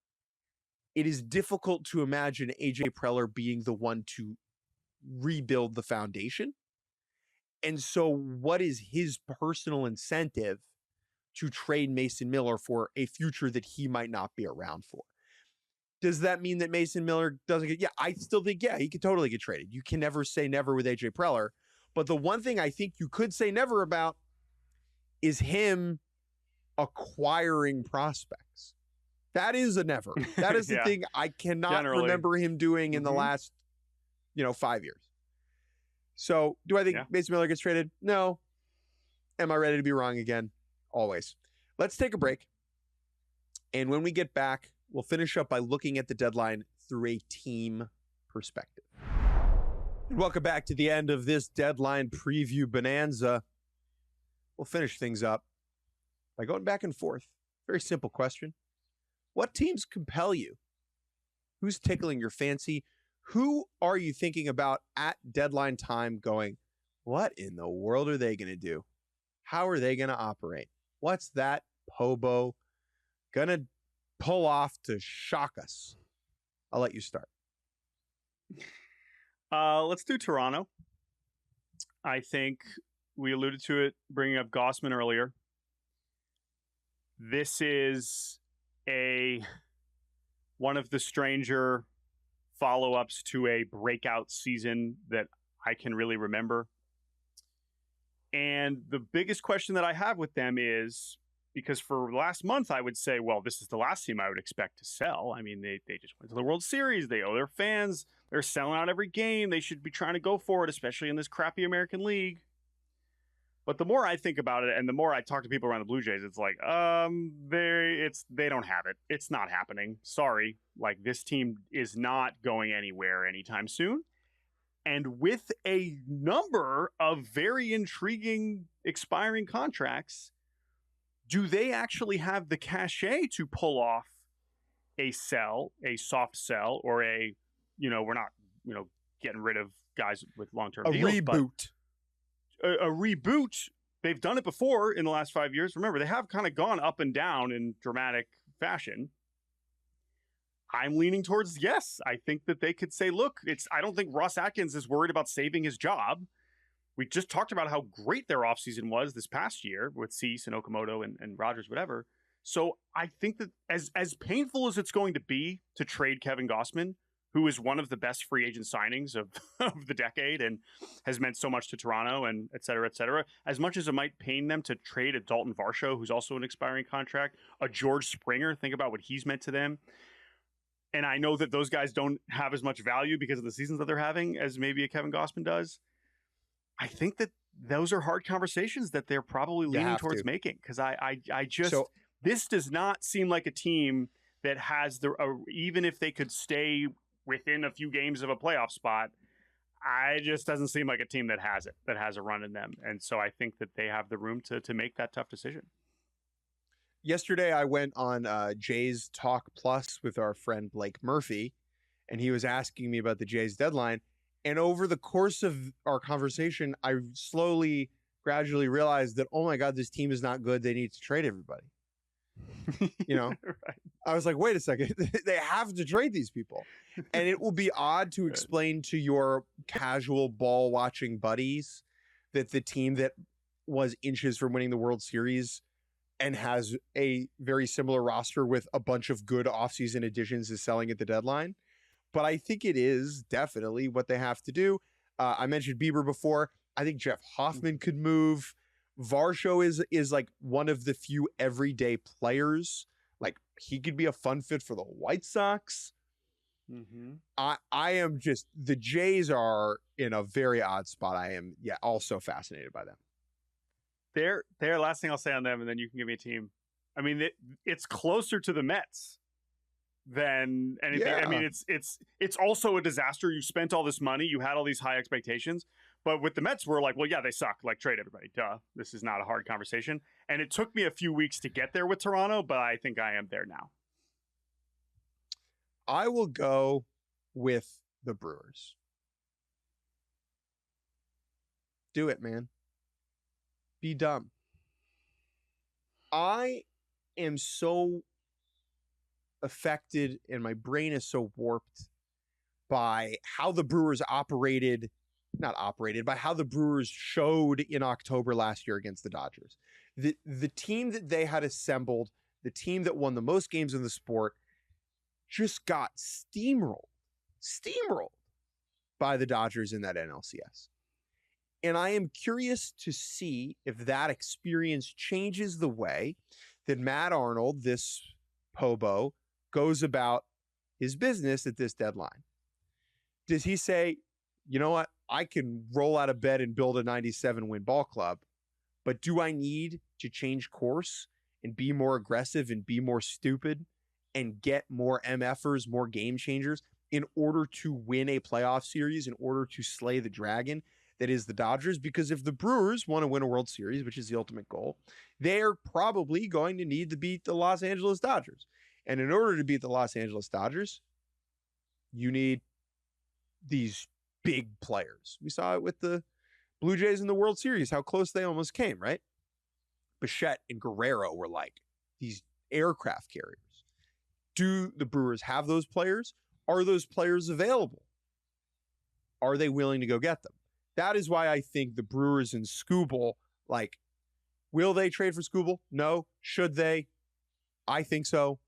A: it is difficult to imagine AJ Preller being the one to rebuild the foundation. And so what is his personal incentive to trade Mason Miller for a future that he might not be around for? Does that mean that Mason Miller doesn't get? Yeah, I still think, he could totally get traded. You can never say never with AJ Preller. But the one thing I think you could say never about is him acquiring prospects. That is a never. That is the thing I cannot remember him doing in the last, 5 years. So do I think Mason Miller gets traded? No. Am I ready to be wrong again? Always. Let's take a break. And when we get back, we'll finish up by looking at the deadline through a team perspective. And welcome back to the end of this deadline preview bonanza. We'll finish things up by going back and forth. Very simple question. What teams compel you? Who's tickling your fancy? Who are you thinking about at deadline time going, what in the world are they going to do? How are they going to operate? What's that Pobo going to pull off to shock us? I'll let you start.
B: Let's do Toronto. I think we alluded to it, bringing up Gausman earlier. This is one of the stranger follow-ups to a breakout season that I can really remember. And the biggest question that I have with them is, because for last month, I would say, well, this is the last team I would expect to sell. I mean, they just went to the World Series. They owe their fans. They're selling out every game. They should be trying to go for it, especially in this crappy American League. But the more I think about it and the more I talk to people around the Blue Jays, it's like, they don't have it. It's not happening. Sorry. Like, this team is not going anywhere anytime soon. And with a number of very intriguing expiring contracts, do they actually have the cachet to pull off a sell, a soft sell, or we're not, getting rid of guys with long-term deals,
A: reboot.
B: A reboot. They've done it before in the last 5 years. Remember, they have kind of gone up and down in dramatic fashion. I'm leaning towards yes. I think that they could say, look, I don't think Ross Atkins is worried about saving his job. We just talked about how great their offseason was this past year with Cease and Okamoto and Rogers, whatever. So I think that as painful as it's going to be to trade Kevin Gausman, who is one of the best free agent signings of the decade and has meant so much to Toronto and et cetera, as much as it might pain them to trade a Dalton Varsho, who's also an expiring contract, a George Springer, think about what he's meant to them. And I know that those guys don't have as much value because of the seasons that they're having as maybe a Kevin Gausman does. I think that those are hard conversations that they're probably leaning towards
A: to.
B: making, because I just
A: So
B: this does not seem like a team that has even if they could stay within a few games of a playoff spot. It just doesn't seem like a team that has a run in them, and so I think that they have the room to make that tough decision.
A: yesterday I went on Jays Talk Plus with our friend Blake Murphy, and he was asking me about the Jays deadline. And over the course of our conversation, I slowly, gradually realized that, oh my God, this team is not good. They need to trade everybody. You know,
B: Right.
A: I was like, wait a second, they have to trade these people. And it will be odd to explain to your casual ball watching buddies that the team that was inches from winning the World Series and has a very similar roster with a bunch of good offseason additions is selling at the deadline. But I think it is definitely what they have to do. I mentioned Bieber before. I think Jeff Hoffman could move. Varsho is like one of the few everyday players. Like, he could be a fun fit for the White Sox.
B: Mm-hmm.
A: I am just, the Jays are in a very odd spot. I am, also fascinated by them.
B: Their last thing I'll say on them, and then you can give me a team. I mean, it's closer to the Mets than anything.
A: Yeah.
B: I mean, it's also a disaster. You spent all this money, you had all these high expectations, but with the Mets, we're like, well, yeah, they suck. Like, trade everybody. Duh. This is not a hard conversation. And it took me a few weeks to get there with Toronto, but I think I am there now.
A: I will go with the Brewers. Do it, man. Be dumb. I am so affected and my brain is so warped by how the Brewers by how the Brewers showed in October last year against the Dodgers. The team that they had assembled, the team that won the most games in the sport, just got steamrolled by the Dodgers in that NLCS. And I am curious to see if that experience changes the way that Matt Arnold, this Pobo, goes about his business at this deadline. Does he say, you know what, I can roll out of bed and build a 97-win ball club, but do I need to change course and be more aggressive and be more stupid and get more MFers, more game changers in order to win a playoff series, in order to slay the dragon that is the Dodgers? Because if the Brewers want to win a World Series, which is the ultimate goal, they're probably going to need to beat the Los Angeles Dodgers. And in order to beat the Los Angeles Dodgers, you need these big players. We saw it with the Blue Jays in the World Series, how close they almost came, right? Bichette and Guerrero were like these aircraft carriers. Do the Brewers have those players? Are those players available? Are they willing to go get them? That is why I think the Brewers and Skubal, like, will they trade for Skubal? No. Should they? I think so.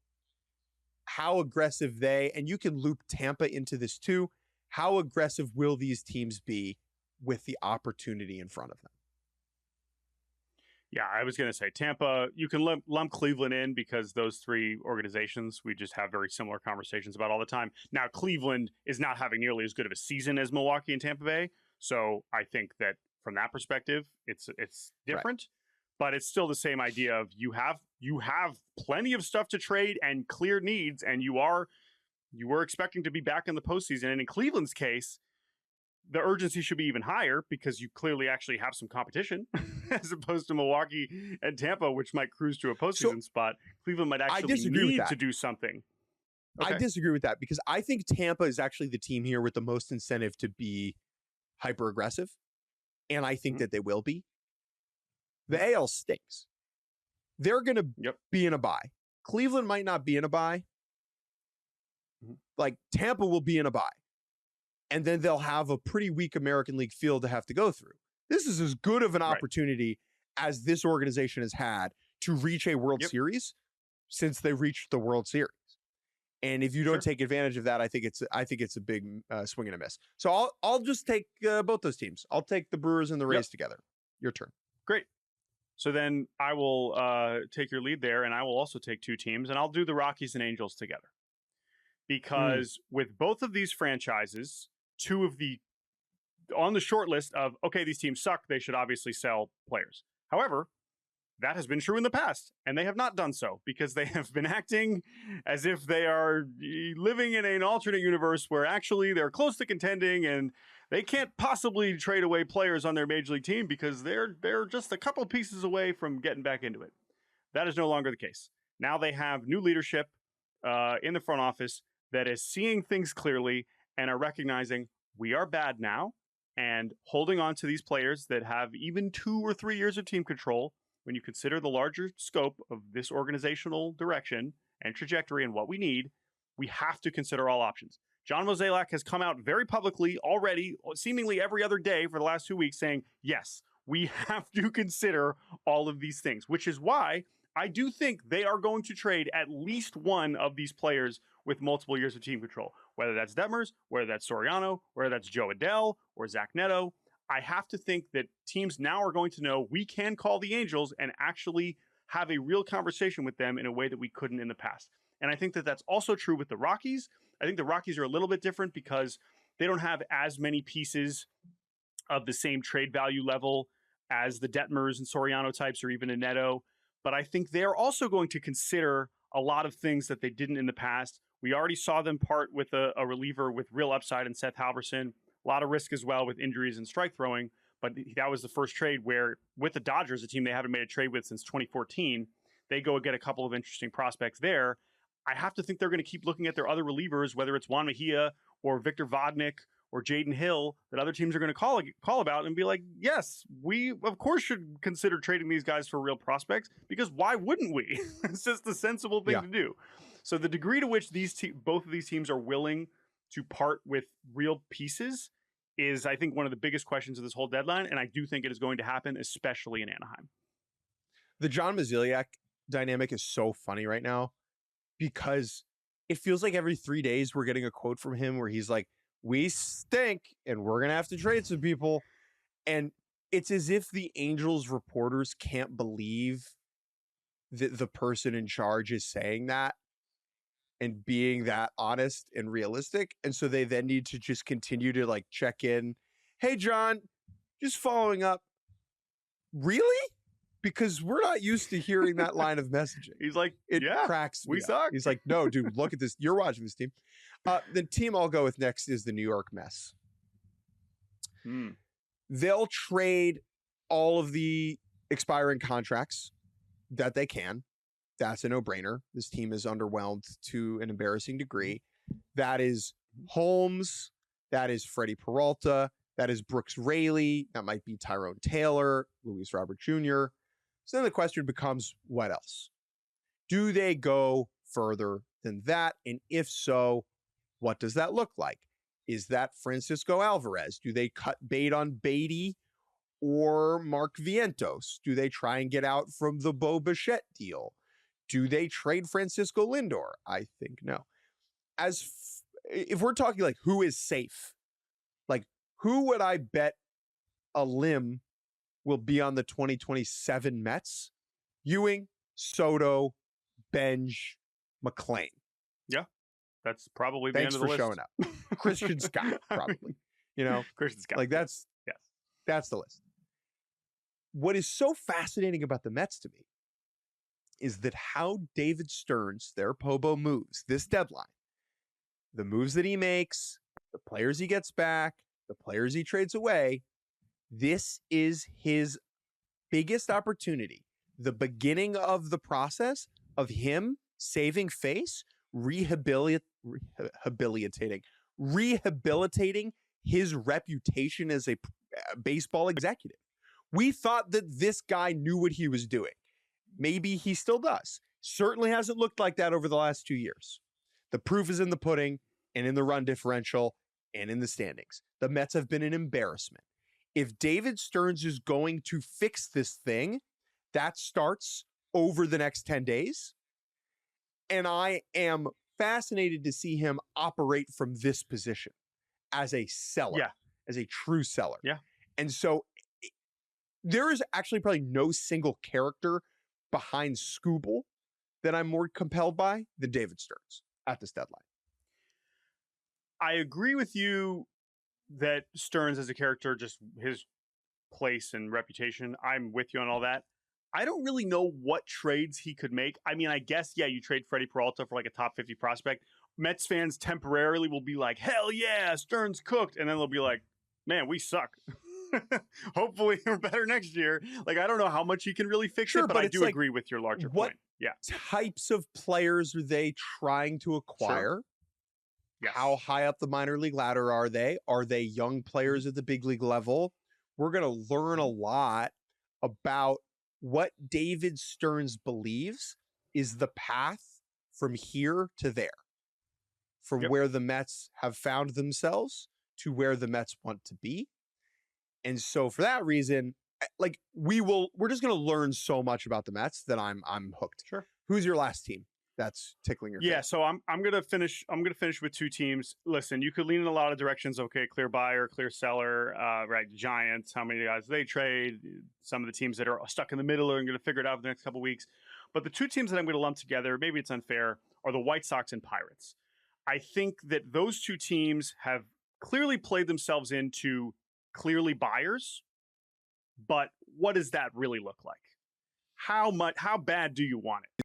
A: How aggressive and you can loop Tampa into this too. How aggressive will these teams be with the opportunity in front of them?
B: Yeah, I was going to say Tampa, you can lump Cleveland in because those three organizations we just have very similar conversations about all the time. Now, Cleveland is not having nearly as good of a season as Milwaukee and Tampa Bay. So I think that from that perspective, it's different, right. But it's still the same idea of you have plenty of stuff to trade and clear needs, and you were expecting to be back in the postseason. And in Cleveland's case, the urgency should be even higher because you clearly actually have some competition as opposed to Milwaukee and Tampa, which might cruise to a postseason spot. Cleveland might actually need to do something.
A: Okay. I disagree with that because I think Tampa is actually the team here with the most incentive to be hyper aggressive. And I think that they will be. The AL stinks. They're going to be in a bye. Cleveland might not be in a bye. Like Tampa will be in a bye. And then they'll have a pretty weak American League field to have to go through. This is as good of an opportunity as this organization has had to reach a World Series since they reached the World Series. And if you don't take advantage of that, I think it's a big swing and a miss. So I'll just take both those teams. I'll take the Brewers and the Rays together. Your turn.
B: Great. So then I will take your lead there, and I will also take two teams, and I'll do the Rockies and Angels together. Because with both of these franchises, two of the on the short list of, okay, these teams suck, they should obviously sell players. However, that has been true in the past, and they have not done so because they have been acting as if they are living in an alternate universe where actually they're close to contending and they can't possibly trade away players on their major league team because they're just a couple pieces away from getting back into it. That is no longer the case. Now they have new leadership in the front office that is seeing things clearly and are recognizing we are bad now, and holding on to these players that have even 2 or 3 years of team control. When you consider the larger scope of this organizational direction and trajectory and what we need, we have to consider all options. John Mozeliak has come out very publicly already, seemingly every other day for the last 2 weeks, saying, yes, we have to consider all of these things, which is why I do think they are going to trade at least one of these players with multiple years of team control, whether that's Detmers, whether that's Soriano, whether that's Joe Adell or Zach Neto. I have to think that teams now are going to know we can call the Angels and actually have a real conversation with them in a way that we couldn't in the past. And I think that that's also true with the Rockies. I think the Rockies are a little bit different because they don't have as many pieces of the same trade value level as the Detmers and Soriano types or even a Neto. But I think they're also going to consider a lot of things that they didn't in the past. We already saw them part with a reliever with real upside in Seth Halverson. A lot of risk as well with injuries and strike throwing, but that was the first trade where, with the Dodgers, a team they haven't made a trade with since 2014, they go and get a couple of interesting prospects there. I have to think they're going to keep looking at their other relievers, whether it's Juan Mejia or Victor Vodnik or Jaden Hill, that other teams are going to call about and be like, yes, we of course should consider trading these guys for real prospects, because why wouldn't we? It's just the sensible thing to do. So the degree to which both of these teams are willing to part with real pieces is, I think, one of the biggest questions of this whole deadline, and I do think it is going to happen, especially in Anaheim.
A: The John Mozeliak dynamic is so funny right now because it feels like every 3 days we're getting a quote from him where he's like, we stink and we're going to have to trade some people. And it's as if the Angels reporters can't believe that the person in charge is saying that and being that honest and realistic. And so they then need to just continue to like check in. Hey, John, just following up. Really? Because we're not used to hearing that line of messaging.
B: He's like,
A: it cracks me
B: we
A: up.
B: suck.
A: He's like, no, dude, look at this. You're watching this team. The team I'll go with next is the New York Mets. They'll trade all of the expiring contracts that they can. That's a no-brainer. This team is underwhelmed to an embarrassing degree. That is Holmes. That is Freddie Peralta. That is Brooks Raley. That might be Tyrone Taylor, Luis Robert Jr. So then the question becomes, what else? Do they go further than that? And if so, what does that look like? Is that Francisco Alvarez? Do they cut bait on Beatty or Mark Vientos? Do they try and get out from the Bo Bichette deal? Do they trade Francisco Lindor? I think no. If we're talking like who is safe, like who would I bet a limb will be on the 2027 Mets? Ewing, Soto, Benj, McClain.
B: Yeah, that's probably the end of the list.
A: Thanks for showing up. Christian Scott, probably. You know,
B: Christian Scott.
A: Like that's the list. What is so fascinating about the Mets to me is that how David Stearns, their Pobo, moves this deadline, the moves that he makes, the players he gets back, the players he trades away, this is his biggest opportunity. The beginning of the process of him saving face, rehabilitating his reputation as a baseball executive. We thought that this guy knew what he was doing. Maybe he still does. Certainly hasn't looked like that over the last 2 years. The proof is in the pudding and in the run differential and in the standings. The Mets have been an embarrassment. If David Stearns is going to fix this thing, that starts over the next 10 days. And I am fascinated to see him operate from this position as a seller, as a true seller.
B: Yeah.
A: And so there is actually probably no single character behind Skubal that I'm more compelled by than David Stearns at this deadline.
B: I agree with you that Stearns as a character, just his place and reputation, I'm with you on all that. I don't really know what trades he could make. I mean, I guess, yeah, you trade Freddie Peralta for like a top 50 prospect. Mets fans temporarily will be like, hell yeah, Stearns cooked. And then they'll be like, man, we suck. Hopefully we're better next year. Like, I don't know how much he can really fix it, but I do agree with your larger point. Yeah.
A: Types of players are they trying to acquire?
B: Yes.
A: How high up the minor league ladder are they? Are they young players at the big league level? We're going to learn a lot about what David Stearns believes is the path from here to there, from where the Mets have found themselves to where the Mets want to be. And so for that reason, like we're just going to learn so much about the Mets that I'm hooked.
B: Sure.
A: Who's your last team that's tickling your
B: fancy?
A: face?
B: So I'm gonna finish with two teams. Listen, you could lean in a lot of directions. Okay, clear buyer, clear seller, right? Giants, how many guys they trade? Some of the teams that are stuck in the middle are going to figure it out for the next couple of weeks. But the two teams that I'm going to lump together, maybe it's unfair, are the White Sox and Pirates. I think that those two teams have clearly played themselves into clearly buyers, but what does that really look like? How bad do you want it?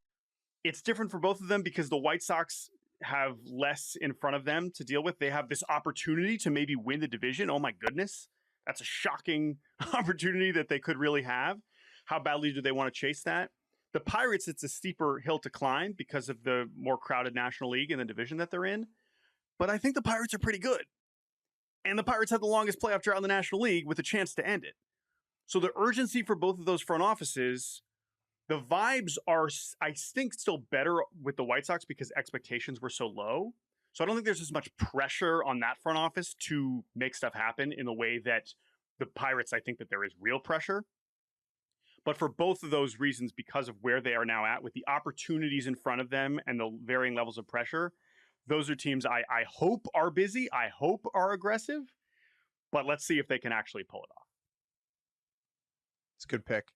B: It's different for both of them because the White Sox have less in front of them to deal with. They have this opportunity to maybe win the division. Oh my goodness. That's a shocking opportunity that they could really have. How badly do they want to chase that? The Pirates, it's a steeper hill to climb because of the more crowded National League and the division that they're in. But I think the Pirates are pretty good. And the Pirates had the longest playoff drought in the National League with a chance to end it. So the urgency for both of those front offices, the vibes are, I think, still better with the White Sox because expectations were so low. So I don't think there's as much pressure on that front office to make stuff happen in the way that the Pirates, I think that there is real pressure. But for both of those reasons, because of where they are now at with the opportunities in front of them and the varying levels of pressure, those are teams I hope are busy. I hope are aggressive. But let's see if they can actually pull it off.
A: It's a good pick.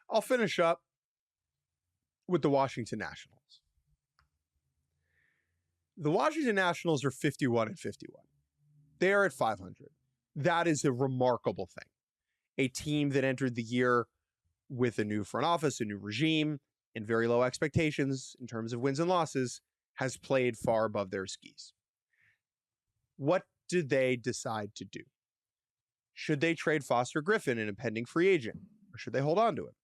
A: I'll finish up with the Washington Nationals. The Washington Nationals are 51-51. They are at 500. That is a remarkable thing. A team that entered the year with a new front office, a new regime, and very low expectations in terms of wins and losses has played far above their skis. What did they decide to do? Should they trade Foster Griffin, an impending free agent, or should they hold on to him?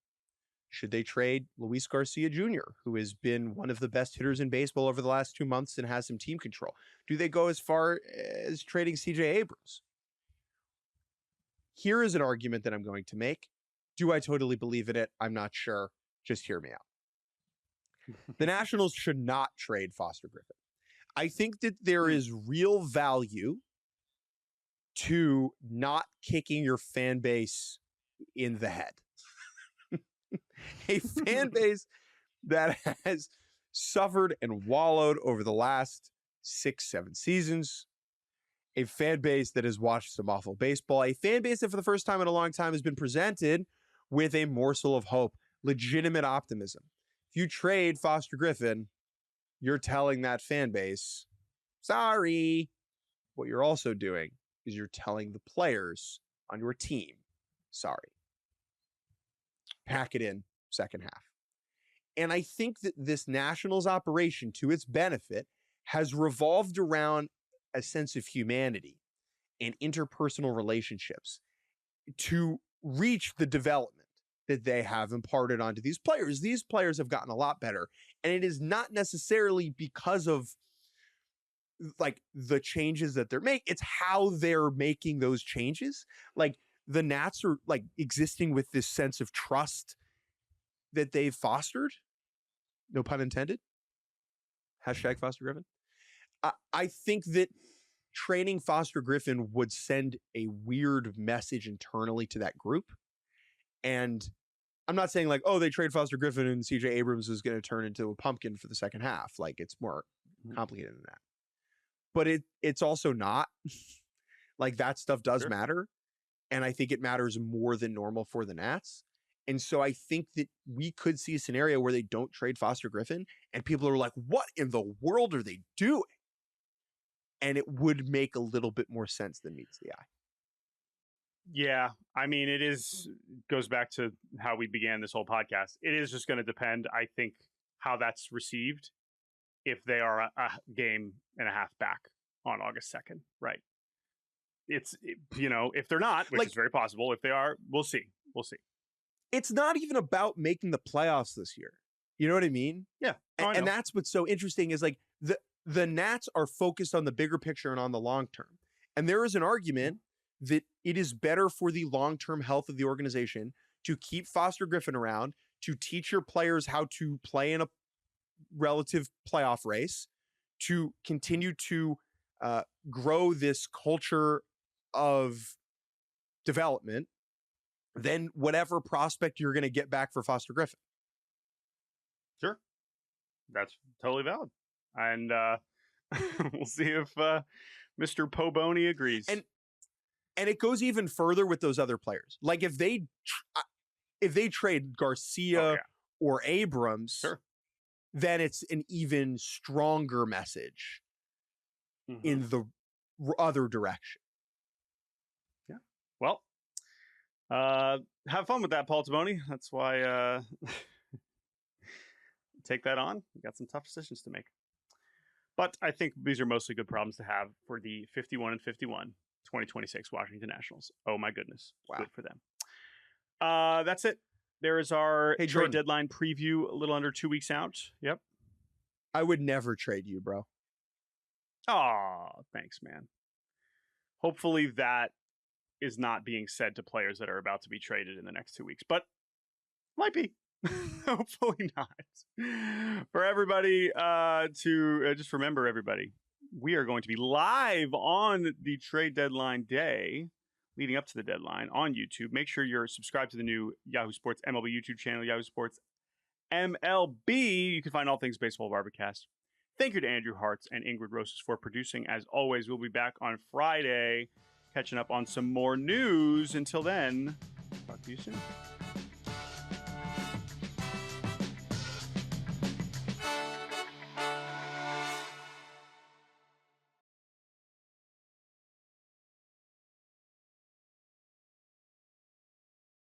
A: Should they trade Luis Garcia Jr., who has been one of the best hitters in baseball over the last 2 months and has some team control? Do they go as far as trading CJ Abrams? Here is an argument that I'm going to make. Do I totally believe in it? I'm not sure. Just hear me out. The Nationals should not trade Foster Griffin. I think that there is real value to not kicking your fan base in the head. A fan base that has suffered and wallowed over the last 6-7 seasons. A fan base that has watched some awful baseball. A fan base that for the first time in a long time has been presented with a morsel of hope, legitimate optimism. If you trade Foster Griffin, you're telling that fan base, sorry. What you're also doing is you're telling the players on your team, sorry. Pack it in second half. And I think that this Nationals operation, to its benefit, has revolved around a sense of humanity and interpersonal relationships to reach the development that they have imparted onto these players. These players have gotten a lot better. And it is not necessarily because of like the changes that they're making. It's how they're making those changes. Like the Nats are like existing with this sense of trust that they've fostered. No pun intended. Hashtag Foster Griffin. I think that trading Foster Griffin would send a weird message internally to that group. And I'm not saying like, oh, they trade Foster Griffin and CJ Abrams is going to turn into a pumpkin for the second half. Like it's more complicated than that. But it's also not. Like that stuff does matter. And I think it matters more than normal for the Nats. And so I think that we could see a scenario where they don't trade Foster Griffin and people are like, what in the world are they doing? and it would make a little bit more sense than meets the eye.
B: Yeah, I mean, goes back to how we began this whole podcast. It is just going to depend, I think, how that's received if they are a game and a half back on August 2nd, right? It's, if they're not, which is very possible, if they are, we'll see.
A: It's not even about making the playoffs this year. You know what I mean?
B: Yeah.
A: And that's what's so interesting is like the Nats are focused on the bigger picture and on the long term. And there is an argument that it is better for the long-term health of the organization to keep Foster Griffin around, to teach your players how to play in a relative playoff race, to continue to grow this culture of development, than whatever prospect you're going to get back for Foster Griffin.
B: Sure. That's totally valid. And we'll see if Mr. Poboni agrees.
A: And it goes even further with those other players. Like if they trade Garcia or Abrams,
B: sure,
A: then it's an even stronger message in the other direction.
B: Yeah. Well, have fun with that, Paul Taboni. That's why take that on. We got some tough decisions to make. But I think these are mostly good problems to have for the 51-51 2026 Washington Nationals. Oh my goodness.
A: Wow.
B: Good for them. That's it. There is our trade deadline preview a little under 2 weeks out. Yep.
A: I would never trade you, bro.
B: Oh, thanks, man. Hopefully that is not being said to players that are about to be traded in the next 2 weeks, but might be. Hopefully not. For everybody to just remember, everybody, we are going to be live on the trade deadline day leading up to the deadline on YouTube. Make sure you're subscribed to the new Yahoo Sports MLB YouTube channel, Yahoo Sports MLB. You can find all things baseball Barbacast. Thank you to Andrew Hartz and Ingrid Rosas for producing. As always, we'll be back on Friday catching up on some more news. Until then, talk to you soon.